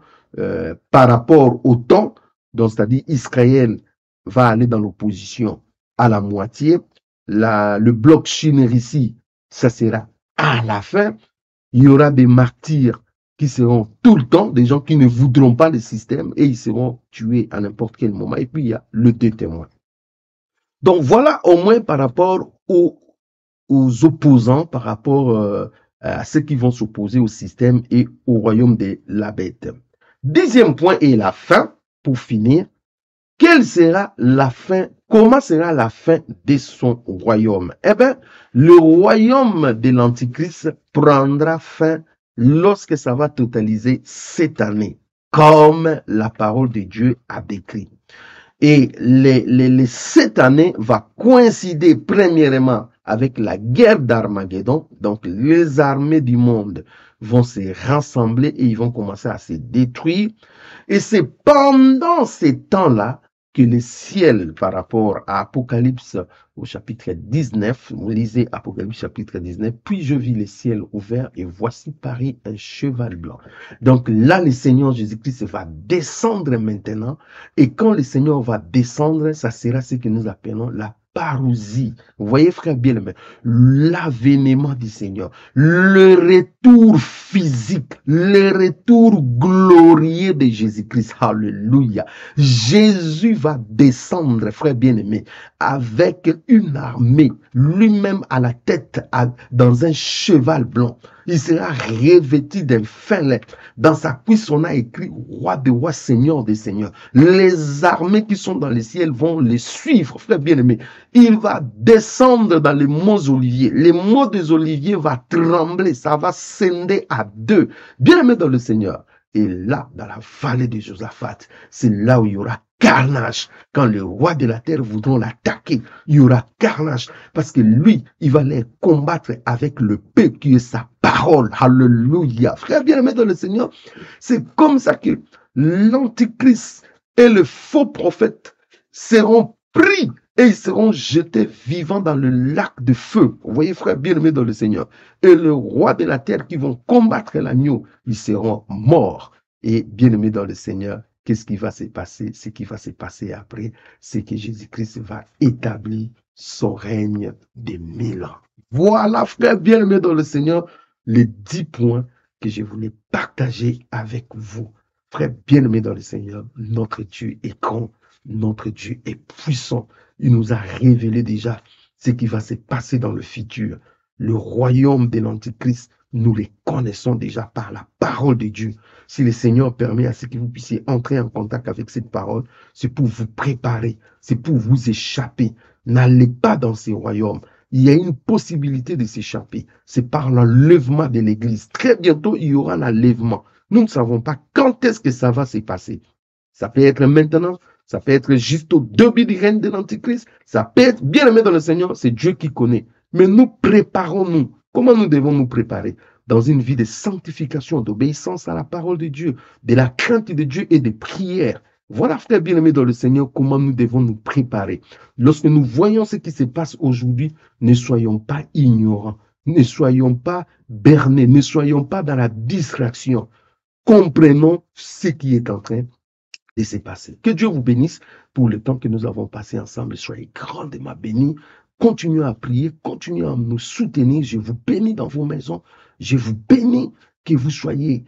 [SPEAKER 1] par rapport au temps, donc c'est-à-dire Israël va aller dans l'opposition à la moitié, le bloc Chine-Russie, ça sera à la fin, il y aura des martyrs qui seront tout le temps, des gens qui ne voudront pas le système et ils seront tués à n'importe quel moment. Et puis, il y a le deux témoins. Donc, voilà au moins par rapport aux opposants, par rapport à ceux qui vont s'opposer au système et au royaume de la bête. Deuxième point et la fin, pour finir. Quelle sera la fin? Comment sera la fin de son royaume? Eh bien, le royaume de l'Antichrist prendra fin lorsque ça va totaliser cette année, comme la parole de Dieu a décrit. Et les 7 années va coïncider premièrement avec la guerre d'Armageddon. Donc, les armées du monde vont se rassembler et ils vont commencer à se détruire. Et c'est pendant ces temps-là que les ciels, par rapport à Apocalypse au chapitre 19, vous lisez Apocalypse chapitre 19, puis je vis les ciels ouverts et voici pareil un cheval blanc. Donc là, le Seigneur Jésus-Christ va descendre maintenant, et quand le Seigneur va descendre, ça sera ce que nous appelons la parousie. Vous voyez, frère bien-aimé, l'avènement du Seigneur, le retour physique, le retour glorieux de Jésus-Christ. Alléluia. Jésus va descendre, frère bien-aimé, avec une armée, lui-même à la tête, dans un cheval blanc. Il sera revêtu d'un fin lait. Dans sa cuisse, on a écrit roi des rois, seigneur des seigneurs. Les armées qui sont dans les ciels vont les suivre, frère bien-aimé. Il va descendre dans les monts Oliviers. Les monts des Oliviers vont trembler, ça va scinder à deux. Bien-aimé dans le Seigneur. Et là, dans la vallée de Josaphat, c'est là où il y aura carnage. Quand les rois de la terre voudront l'attaquer, il y aura carnage. Parce que lui, il va les combattre avec le paix qui est sa parole. Alléluia. Frère bien-aimé dans le Seigneur, c'est comme ça que l'Antichrist et le faux prophète seront pris et ils seront jetés vivants dans le lac de feu. Vous voyez, frère bien-aimé dans le Seigneur. Et le roi de la terre qui vont combattre l'agneau, ils seront morts. Et bien-aimé dans le Seigneur, qu'est-ce qui va se passer? Ce qui va se passer après, c'est que Jésus-Christ va établir son règne de 1000 ans. Voilà, frère bien-aimé dans le Seigneur, les 10 points que je voulais partager avec vous. Frère bien-aimé dans le Seigneur, notre Dieu est grand, notre Dieu est puissant. Il nous a révélé déjà ce qui va se passer dans le futur. Le royaume de l'Antichrist, nous les connaissons déjà par la parole de Dieu. Si le Seigneur permet à ce que vous puissiez entrer en contact avec cette parole, c'est pour vous préparer, c'est pour vous échapper. N'allez pas dans ces royaumes. Il y a une possibilité de s'échapper. C'est par l'enlèvement de l'Église. Très bientôt, il y aura l'enlèvement. Nous ne savons pas quand est-ce que ça va se passer. Ça peut être maintenant, ça peut être juste au début du règne de l'Antichrist, ça peut être bien aimé dans le Seigneur, c'est Dieu qui connaît. Mais nous préparons-nous. Comment nous devons nous préparer? Dans une vie de sanctification, d'obéissance à la parole de Dieu, de la crainte de Dieu et de prière. Voilà, frère bien-aimé dans le Seigneur, comment nous devons nous préparer. Lorsque nous voyons ce qui se passe aujourd'hui, ne soyons pas ignorants, ne soyons pas bernés, ne soyons pas dans la distraction. Comprenons ce qui est en train de se passer. Que Dieu vous bénisse pour le temps que nous avons passé ensemble. Soyez grandement bénis. Continuez à prier, continuez à nous soutenir. Je vous bénis dans vos maisons. Je vous bénis que vous soyez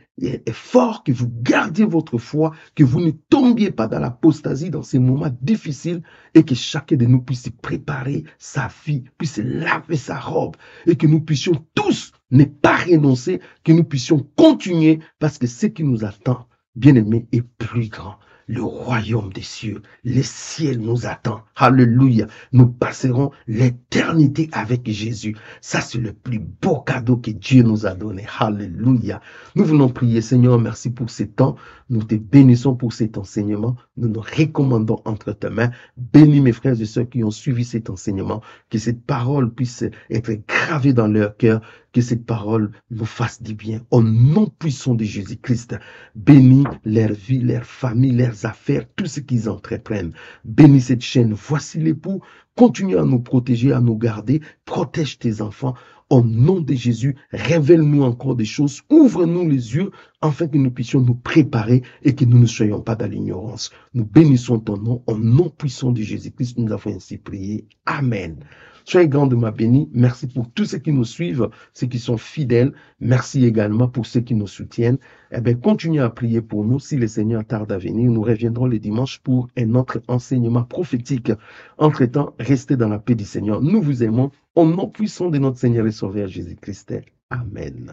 [SPEAKER 1] forts, que vous gardiez votre foi, que vous ne tombiez pas dans l'apostasie dans ces moments difficiles et que chacun de nous puisse préparer sa vie, puisse laver sa robe et que nous puissions tous ne pas renoncer, que nous puissions continuer parce que ce qui nous attend, bien-aimé, est plus grand. Le royaume des cieux, les ciels nous attendent. Alléluia. Nous passerons l'éternité avec Jésus. Ça, c'est le plus beau cadeau que Dieu nous a donné. Alléluia. Nous voulons prier, Seigneur, merci pour ce temps. Nous te bénissons pour cet enseignement. Nous nous recommandons entre tes mains. Bénis mes frères et sœurs qui ont suivi cet enseignement. Que cette parole puisse être gravée dans leur cœur. Que cette parole nous fasse du bien. Au nom puissant de Jésus-Christ, bénis leur vie, leur famille, leurs affaires, tout ce qu'ils entreprennent. Bénis cette chaîne. Voici l'époux. Continue à nous protéger, à nous garder. Protège tes enfants. Au nom de Jésus, révèle-nous encore des choses. Ouvre-nous les yeux afin que nous puissions nous préparer et que nous ne soyons pas dans l'ignorance. Nous bénissons ton nom. Au nom puissant de Jésus-Christ, nous avons ainsi prié. Amen. Soyez grandement bénis. Merci pour tous ceux qui nous suivent, ceux qui sont fidèles. Merci également pour ceux qui nous soutiennent. Eh bien, continuez à prier pour nous. Si le Seigneur tarde à venir, nous reviendrons le dimanche pour un autre enseignement prophétique. Entre-temps, restez dans la paix du Seigneur. Nous vous aimons. Au nom puissant de notre Seigneur et Sauveur Jésus-Christ. Amen.